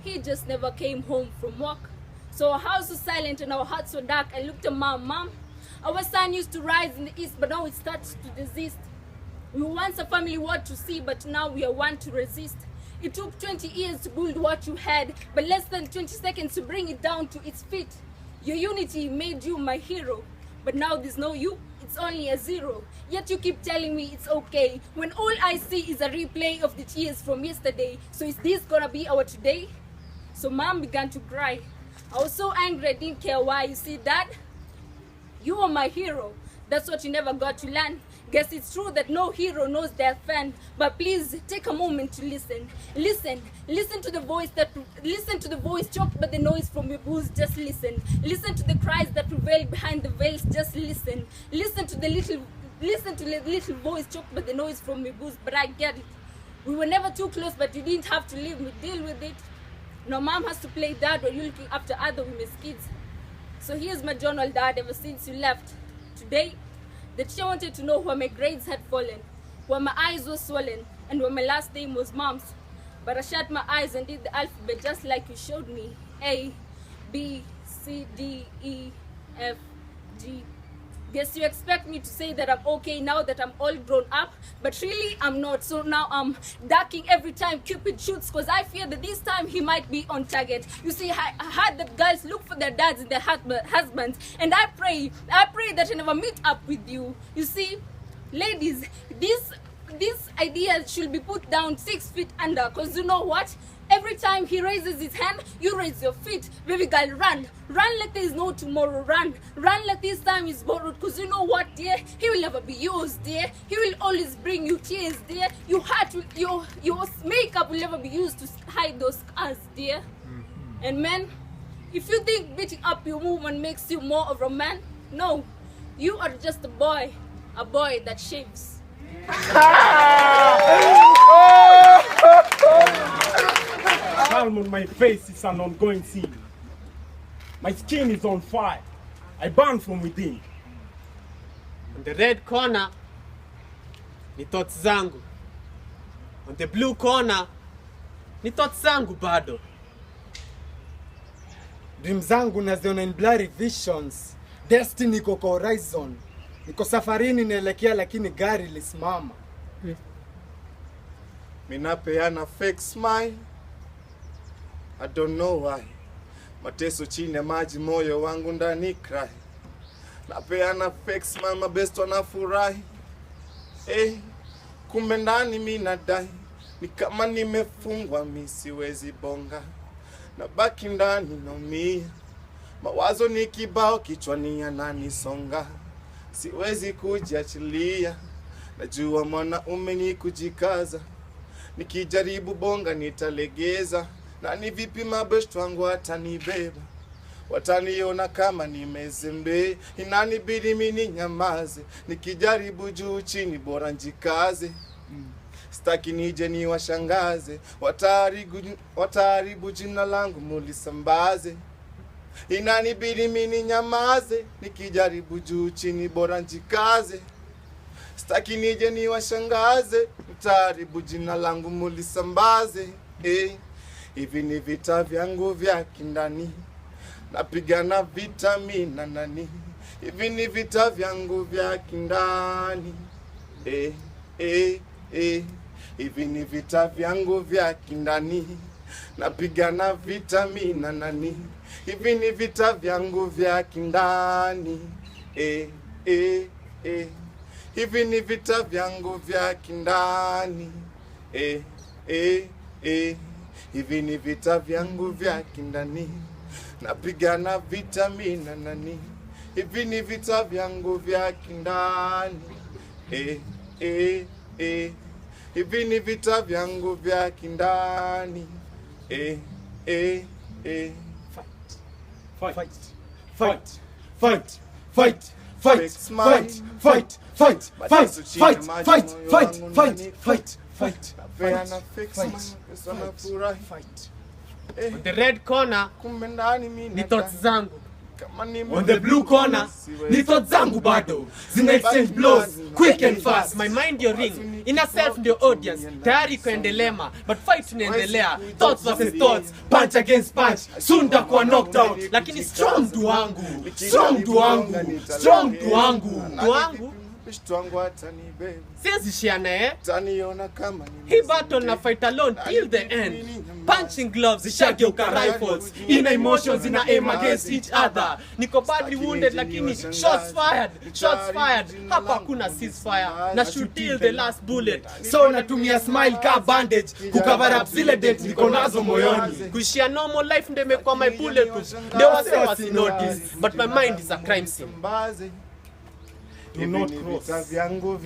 He just never came home from work. So our house was silent and our hearts were dark. I looked at Mom, our sun used to rise in the east, but now it starts to desist. We were once a family what to see, but now we are one to resist. It took 20 years to build what you had, but less than 20 seconds to bring it down to its feet. Your unity made you my hero, but now there's no you, it's only a zero. Yet you keep telling me it's okay, when all I see is a replay of the tears from yesterday. So is this gonna be our today? So Mom began to cry. I was so angry, I didn't care why. You see, Dad, you are my hero. That's what you never got to learn. Guess it's true that no hero knows their fan, but please take a moment to listen. Listen to the voice choked by the noise from your booze. Just listen. Listen to the cries that prevail behind the veils. Just listen. Listen to the little voice choked by the noise from your booze. But I get it. We were never too close, but you didn't have to leave me. Deal with it. Now Mom has to play dad while you're looking after other women's kids. So here's my journal, Dad, ever since you left. Today, the teacher wanted to know where my grades had fallen, where my eyes were swollen, and where my last name was Mom's. But I shut my eyes and did the alphabet just like you showed me. A, B, C, D, E, F, G. Guess you expect me to say that I'm okay now that I'm all grown up, but really I'm not. So now I'm ducking every time Cupid shoots, because I fear that this time he might be on target. You see, I heard that girls look for their dads and their husbands, and I pray that I never meet up with you. You see, ladies, this idea should be put down 6 feet under, because you know what? Every time he raises his hand, you raise your feet. Baby girl, run like there is no tomorrow. Run like this time is borrowed, because you know what, dear? He will never be used, dear. He will always bring you tears, dear. Your makeup will never be used to hide those scars, dear. And men, If you think beating up your woman makes you more of a man, no. You are just a boy that shaves. Calm on my face is an ongoing scene. My skin is on fire. I burn from within. On the red corner, ni thoughts zangu. On the blue corner, ni thoughts zangu bado. Dream zangu naziona in blurry visions. Destiny iko kwa horizon. Niko safarini naelekea lakini gari lisimama. Minapeana fake smile. I don't know why. Mateso chini ya maji, moyo wangu ndani cry. Napeana fake smile, mabesto wanafurahi. Kumbe ndani mimi nadai. Ni kama nimefungwa mimi siwezi bonga. Nabaki ndani naumia. Mawazo ni kibao kichwani yananisonga. Siwezi kujiachilia. Najua mwanaume ni kujikaza. Nikijaribu bonga nitalegeza. Na ni vipi mabeshto wangu watanibeba. Wataniona kama nimezembe. Inanibidi mimi nyamaze. Nikijaribu juu chini bora njikaze. Sitaki nije niwashangaze. Wataharibu jina langu mulisambaze. Inanibidi mimi nyamaze. Nikijaribu juu chini bora njikaze. Sitaki nije niwashangaze. Wataharibu jina langu mulisambaze. Hivi ni vita vyangu vya kindani. Napigana vita mimi na nani. Hivi ni vita vyangu vya kindani. Hivi ni vita vyangu vya kindani. Napigana vita mimi na nani. Hivi ni vita vyangu vya kindani. Hivi ni vita vyangu vya kindani. Hivi ni vita vyangu vya kindani. Napigana vita mimi na nani. Hivi ni vita vyangu vya kindani. Hivi ni vita vyangu vya kindani. Fight. Fight. Fight. Fight. Fight. Fight. Fight. Fight. Fight. Fight. Fight. Fight. Fight. Fight. Fight. Napeana fake smile. Wanafurahi. Fight. On the red corner, kumbe ndani mimi ni thoughts zangu. On the blue corner, ni thoughts zangu bado. Zina exchange blows, quick and fast. My mind your ring, inner self ndio audience. Tayari kuendelema, but fight tunaendelea. Thoughts versus thoughts, punch against punch. Soon takuwa knocked out, lakini strong tu wangu. Strong tu wangu. Strong tu wangu. Tu wangu. Beshto wangu atanibeba. Siwezi shiana Taniona kama He battle na fight alone till the end. Punching gloves, ishageuka rifles. Ina emotions, ina aim against each other. Niko badly wounded lakini shots fired. Shots fired. Hapa kuna ceasefire. Na shoot till the last bullet. So natumia smile ka bandage. Kucover up zile date niko nazo moyoni. Kuishia normal life ndio imekuwa my bulletproof. Ndio wasi notice. But my mind is a crime scene. Do not cross.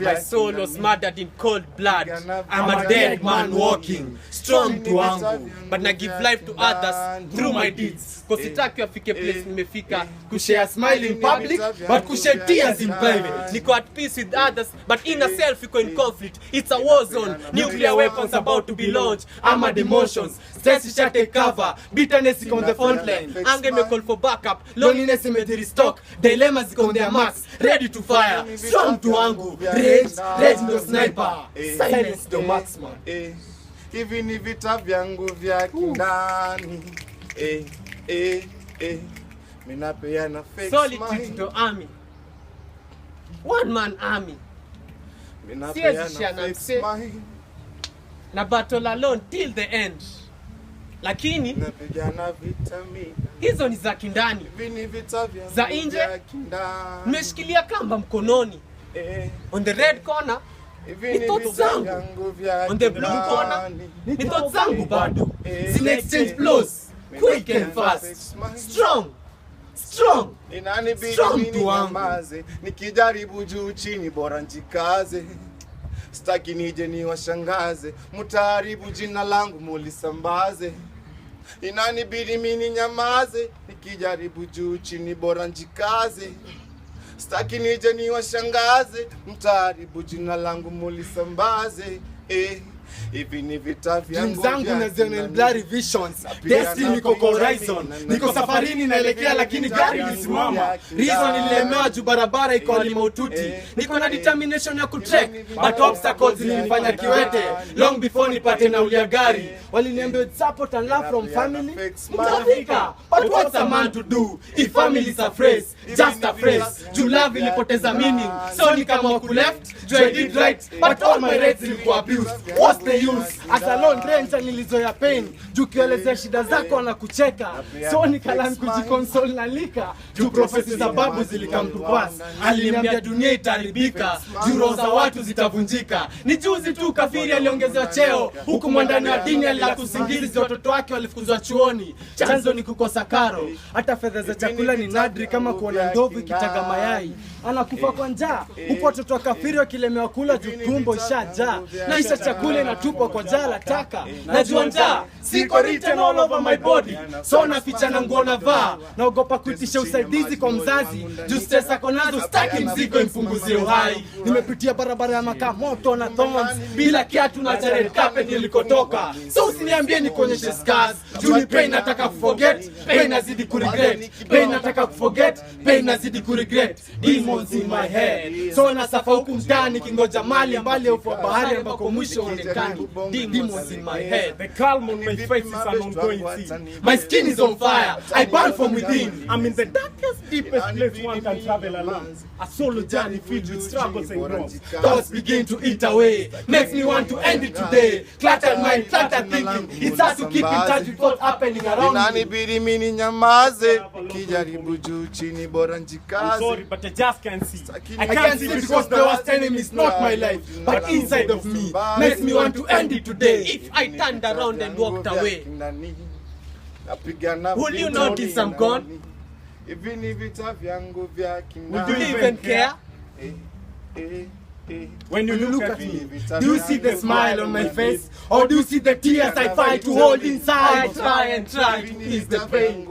My soul was murdered in cold blood. I'm a dead man walking. Strong to wangu. But na give life to others through my deeds. Cause sitaki afike place nimefika. Kushare smile in public, but kushare tears in private. Niko at peace with others, but inner self iko in conflict. It's a war zone. Nuclear weapons about to be launched. I'm a emotions. Stress is take cover. Bitterness is on the front line. Anger may call for backup. Loneliness may restock. Dilemmas is on their marks. Ready to fire. Strong to wangu. Rage no sniper. Silence the marksman. Hivi ni vita vyangu vya kindani. Minapeana fake Solitude to army. One man army. Minapeana fake smile. Na battle alone till the end. Lakini napigana vita mimi. Hizo ni za kindani. Hivi ni vita vyangu za nje. Nimeshikilia kamba mkononi. On the red corner ni thoughts zangu. On the blue corner ni thoughts zangu bado. Zina exchange blows. Quick and fast. Strong. Strong. Inanibidi mimi nyamaze. Nikijaribu juu chini bora njikaze. Sitaki nije niwashangaze. Mutaharibu jina langu mulisambaze. inanibidi mimi nyamaze, nikijaribu juu chini bora njikaze. Staki nije niwashangaze, mtaharibu jina langu mulisambaze. Hivi ni vita vyangu zangu naziona blurry visions. Destiny iko horizon. Niko safarini naelekea lakini gari lisimama. Reason ililemewa juu barabara iko limaututi. Niko na determination ya kutrek, but obstacles zilinifanya kiwete. Long before nipate nauli ya gari, waliniambia support and love from family. Mtafika, but what's a man to do if family is a phrase, just a phrase. Juu love ilipoteza meaning, so ni kama ku left, juu I did right, but all my rights ilikuwa abused. What's the use? As a lone ranger nilizoea pain, juu kielezea shida zako anakucheka. So nikalan kujikonsole na lika, juu prophecies za babu zilikam to pass. Aliniambia dunia itaharibika, juu roho za watu zitavunjika. Ni juzi tu kafiri aliongezewa cheo, huku mwandani wa dini alikusingizi watoto wake walifukuzwa chuoni. Chanzo ni kukosa karo. Hata fedha za chakula ni nadri kama kuona ndovu ikitaga mayai. Anakufa kwa njaa, huku watoto wa kafiri wakilemewa kula juu tumbo ishajaa. Na isha chakula inatupwa kwa jala taka. Najua njaa, siko written all over my body, so naficha na nguo navaa. Naogopa kuitisha usaidizi kwa mzazi, juu stress ako nazo staki mzigo impunguzie uhai. Nimepitia barabara ya makaa moto na thorns, bila kiatu na red carpet nilikotoka. So usiniambie nikuonyeshe scars, juu ni pain nataka kuforget, pain nazidi kuregret. Pain nataka kuforget, pain nazidi kuregret. Demons in my head, so nasafa huku mtaani kingoja mali mbali ya ufuo bahari ambako mwisho onekani. Demons in my head. The calm on my face is an ongoing scene. My skin is on fire, I burn from within. I'm in the darkest, deepest place one can travel alone. A solo journey filled with struggles and growth. Thoughts begin to eat away, makes me want to end it today. Cluttered mind, cluttered thinking, it's hard to keep in touch with what's happening around me. Inanibidi mimi nyamaze, kijaribu juu chini bora njikaze. I'm sorry, but I just can't see. I can't see because the worst enemy is not my life, but inside of me, makes me want to end it today. If I turned around and walked away, would you notice I'm gone? Would you even care? When you look at me, do you see the smile on my face? Or do you see the tears I fight to hold inside? I try and try to ease the pain.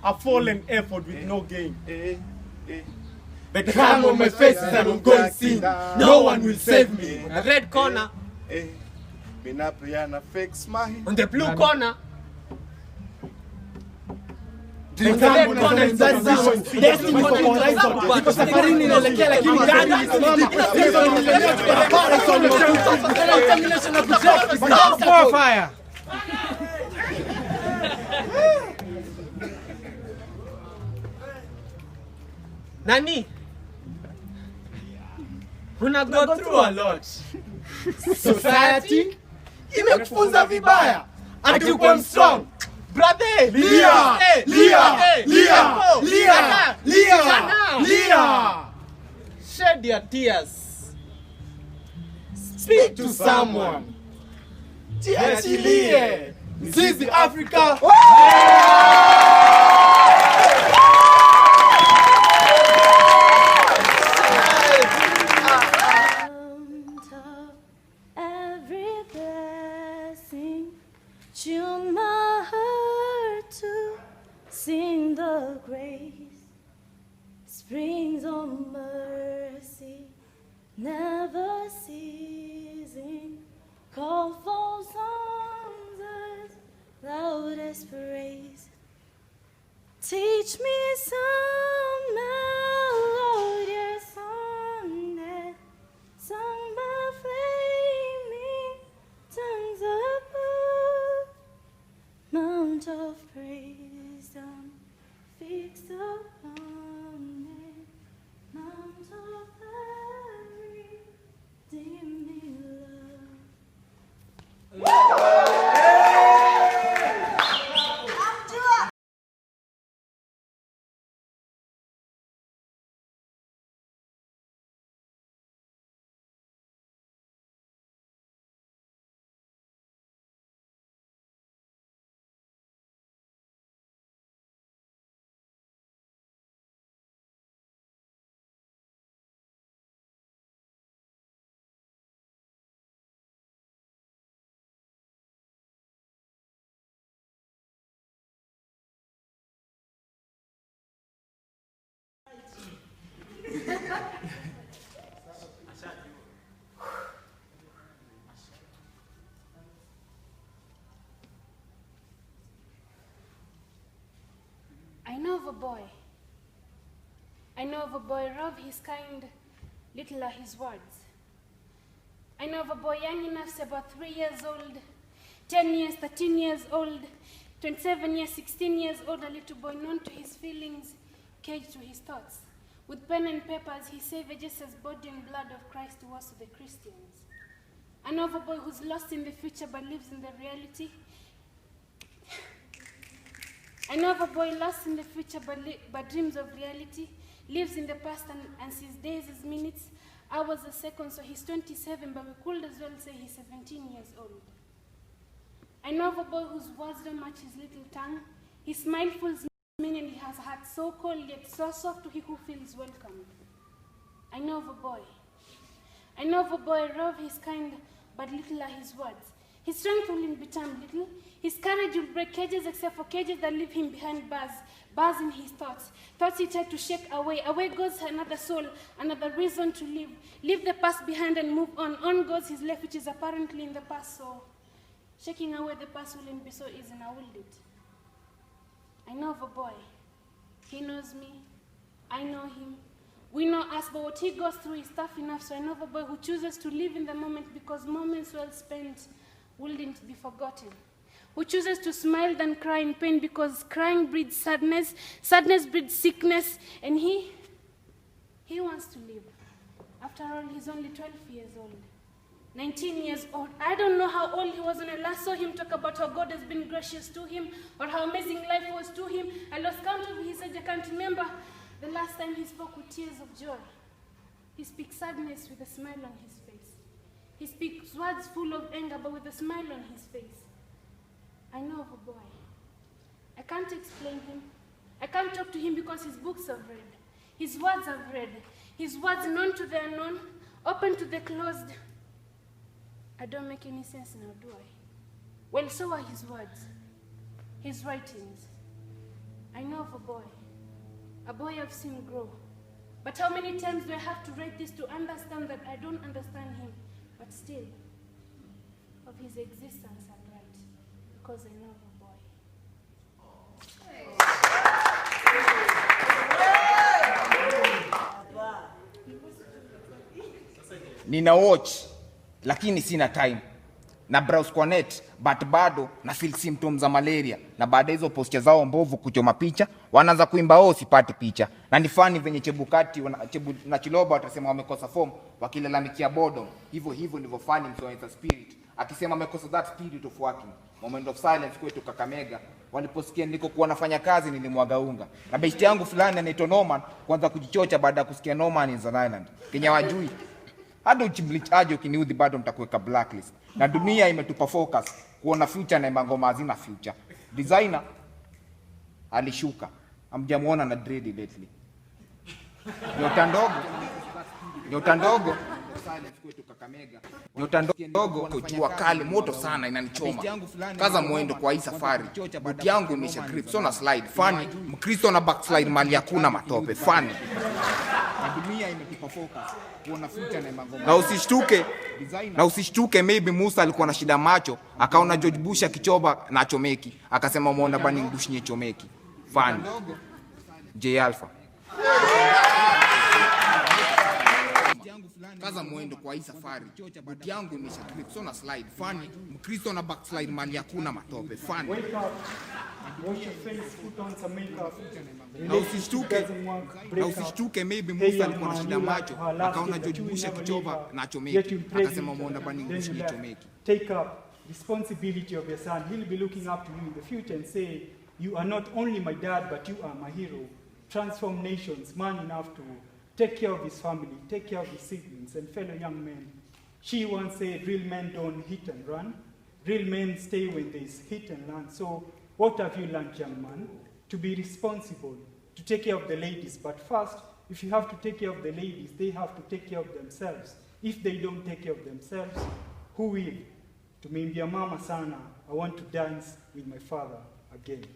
A fallen effort with no gain. The calm on my face is an ongoing scene. No one will save me. On the red corner. On the blue corner. The red corner is that vision. Destiny for horizon. Niko safarini naelekea lakini gari lisimama. Hizo nimelemea barabara kwa mtutu. Tena determination na kutrek. Stop fire. Nani? Una go through a lot. Society imekufunza vibaya. Ati uko strong. Brother, Lia! Shed your tears. Speak to someone. Jiachilie. Sisi Africa. Every blessing, tune my heart to sing the grace. Springs of mercy, never ceasing. Call for songs as loud as praise. Teach me some melodious song that sung by flaming tongues above. Mount of praise, fixed upon it. Mount of glory, dim in love. of a boy. I know of a boy, rough his kind, little are his words. I know of a boy young enough, say about 3 years old, 10 years, 13 years old, 27 years, 16 years old, a little boy known to his feelings, caged to his thoughts. With pen and papers, he savages as body and blood of Christ to us, the Christians. I know of a boy who's lost in the future but lives in the reality. I know of a boy lost in the future but dreams of reality, lives in the past and sees days as minutes, hours as seconds, so he's 27, but we could as well say he's 17 years old. I know of a boy whose words don't match his little tongue. His smile fools me and he has a heart so cold yet so soft to he who feels welcomed. I know of a boy. I know of a boy, rough his kind, but little are his words. His strength will be termed little. His courage will break cages except for cages that leave him behind bars. Bars in his thoughts. Thoughts he tried to shake away. Away goes another soul, another reason to live. Leave the past behind and move on. On goes his life, which is apparently in the past, so shaking away the past wouldn't be so easy, now will it? I know of a boy. He knows me. I know him. We know us, but what he goes through is tough enough, so I know of a boy who chooses to live in the moment because moments well spent wouldn't be forgotten. Who chooses to smile than cry in pain because crying breeds sadness, sadness breeds sickness, and he wants to live. After all, he's only 12 years old. 19 years old. I don't know how old he was when I last saw him talk about how God has been gracious to him or how amazing life was to him. I lost count of his age. I can't remember the last time he spoke with tears of joy. He speaks sadness with a smile on his face. He speaks words full of anger but with a smile on his face. I know of a boy. I can't explain him. I can't talk to him because his books I've read. His words I've read. His words known to the unknown, open to the closed. I don't make any sense now, do I? Well, so are his words, his writings. I know of a boy I've seen grow. But how many times do I have to read this to understand that I don't understand him, but still, of his existence I'm right, because I know of a boy. Nina watch lakini sina time, na browse kwa net but bado na feel symptoms za malaria, na baada hizo posture zao mbovu kuchoma picha wanaanza kuimba oh sipati picha. Na ni funny venye Chebukati na Chiloba watasema wamekosa form wakilalamikia boredom. Hivyo ndivyo funny msoeza spirit akisema amekosa that spirit of working. Moment of silence kwetu Kakamega waliposikia niko kuwa nafanya kazi nilimwaga unga. Na best yangu fulani anaitwa Norman kwanza kujichocha baada ya kusikia Norman is an island. Kenya wajui hadi uchimblich aje ukiniudhi bado mtakuweka blacklist. Na dunia imetupa focus kuona future na ngoma hazina future. Designer alishuka. Hamjamuona na dread lately. Nyota ndogo silence kwetu Kakamega. Nyota ndogo kujua kali moto sana inanichoma. Kaza mwendo kwa hii safari. Buti yangu imesha grip so na slide funny. Mkristo na backslide mali hakuna matope funny. Dunia imetupa focus kuona future na ngoma. Na usishtuke maybe Musa alikuwa na shida macho akaona George Bush akichoba na chomeki akasema muona bani ngushinye chomeki funny. J Alpha kaza mwendo kwa hii safari. Buti yangu imesha grip so na slide funny. Mkristo na backslide mali hakuna matope funny. Wash your face, put on some makeup. Na usishtuke maybe Musa alikuwa na shida macho akaona George Bush akichoba na chomeki akasema muona bani ngushinye chomeki. Take up responsibility of your son. He'll be looking up to you in the future and say, you are not only my dad, but you are my hero. Transform nations, man enough to take care of his family, take care of his siblings and fellow young men. She once said, real men don't hit and run. Real men stay when there's hit and run. So what have you learned, young man? To be responsible, to take care of the ladies. But first, if you have to take care of the ladies, they have to take care of themselves. If they don't take care of themselves, who will? Tumeimbia mama sana, I want to dance with my father again.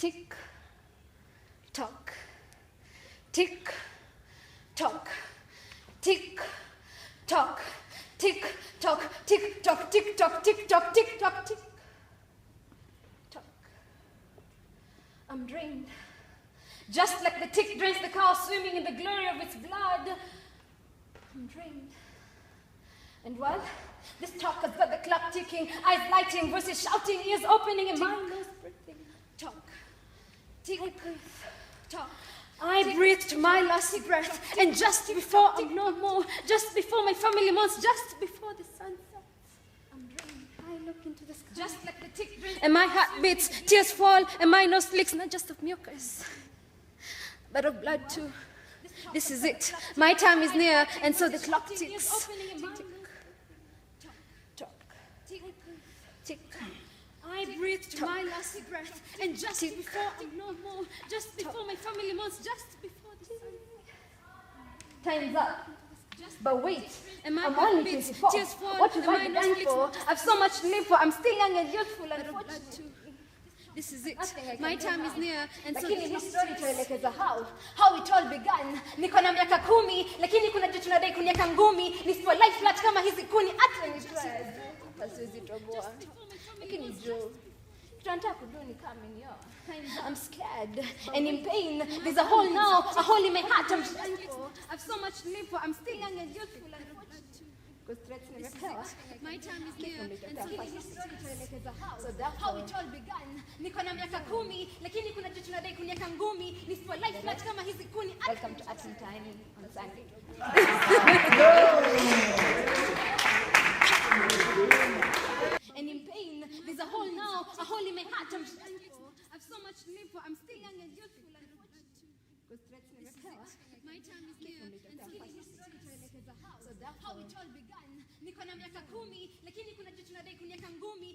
tick tock, tick tock, tick tock, tick tock, tick tock, tick tock, tick tock, tick tock, tick tock. I'm drained, just like the tick drains the cow swimming in the glory of its blood. I'm drained. And while this talk has got the clock ticking, eyes lighting, voices shouting, ears opening, and mind nose breathing. Talk, tick, talk. I breathed my last breath, and just before I'm no more, just before my family mourns, just before the sun sets, I'm drained. I look into the sky, just like the tick drains, and my heart beats, tears fall, and my nose leaks, not just of mucus, but of blood too. This is it. My time is near, and so the clock ticks. Tick. I breathed my last breath, and just before I'm no more, just before my family mourns, just before the sun. Time's up. But wait, I'm only 24. What have I done for? I've so much to live for. I'm still young and youthful, unfortunately. This is it. My time is near, and so lakini hii story tuelekeza how it all began. Niko na miaka 10, lakini kuna jitu nadai kunieka ngumi. Nisipo life flat kama hizi kuni hata ni try. Pasiwezi toboa. Lakini jo. Tunataka kuduni kama nio. I'm scared and in pain. There's a hole now, a hole in my heart. I'm thankful. I've so much to live for. I'm still young and youthful, unfortunately. My time is near, and so hii story tuelekeza how it all began. Niko na miaka 10, lakini kuna jitu nadai kunieka ngumi. Nisipo life flat kama hizi kuni. Welcome to Argentine on Sunday. And in pain, there's a hole now, a hole in my heart. I'm thankful. I've so much to live for. I'm still young and youthful, unfortunately. My time is near, and so hii story tuelekeza how it all began. Niko na miaka 10, lakini kuna jitu nadai kunieka ngumi.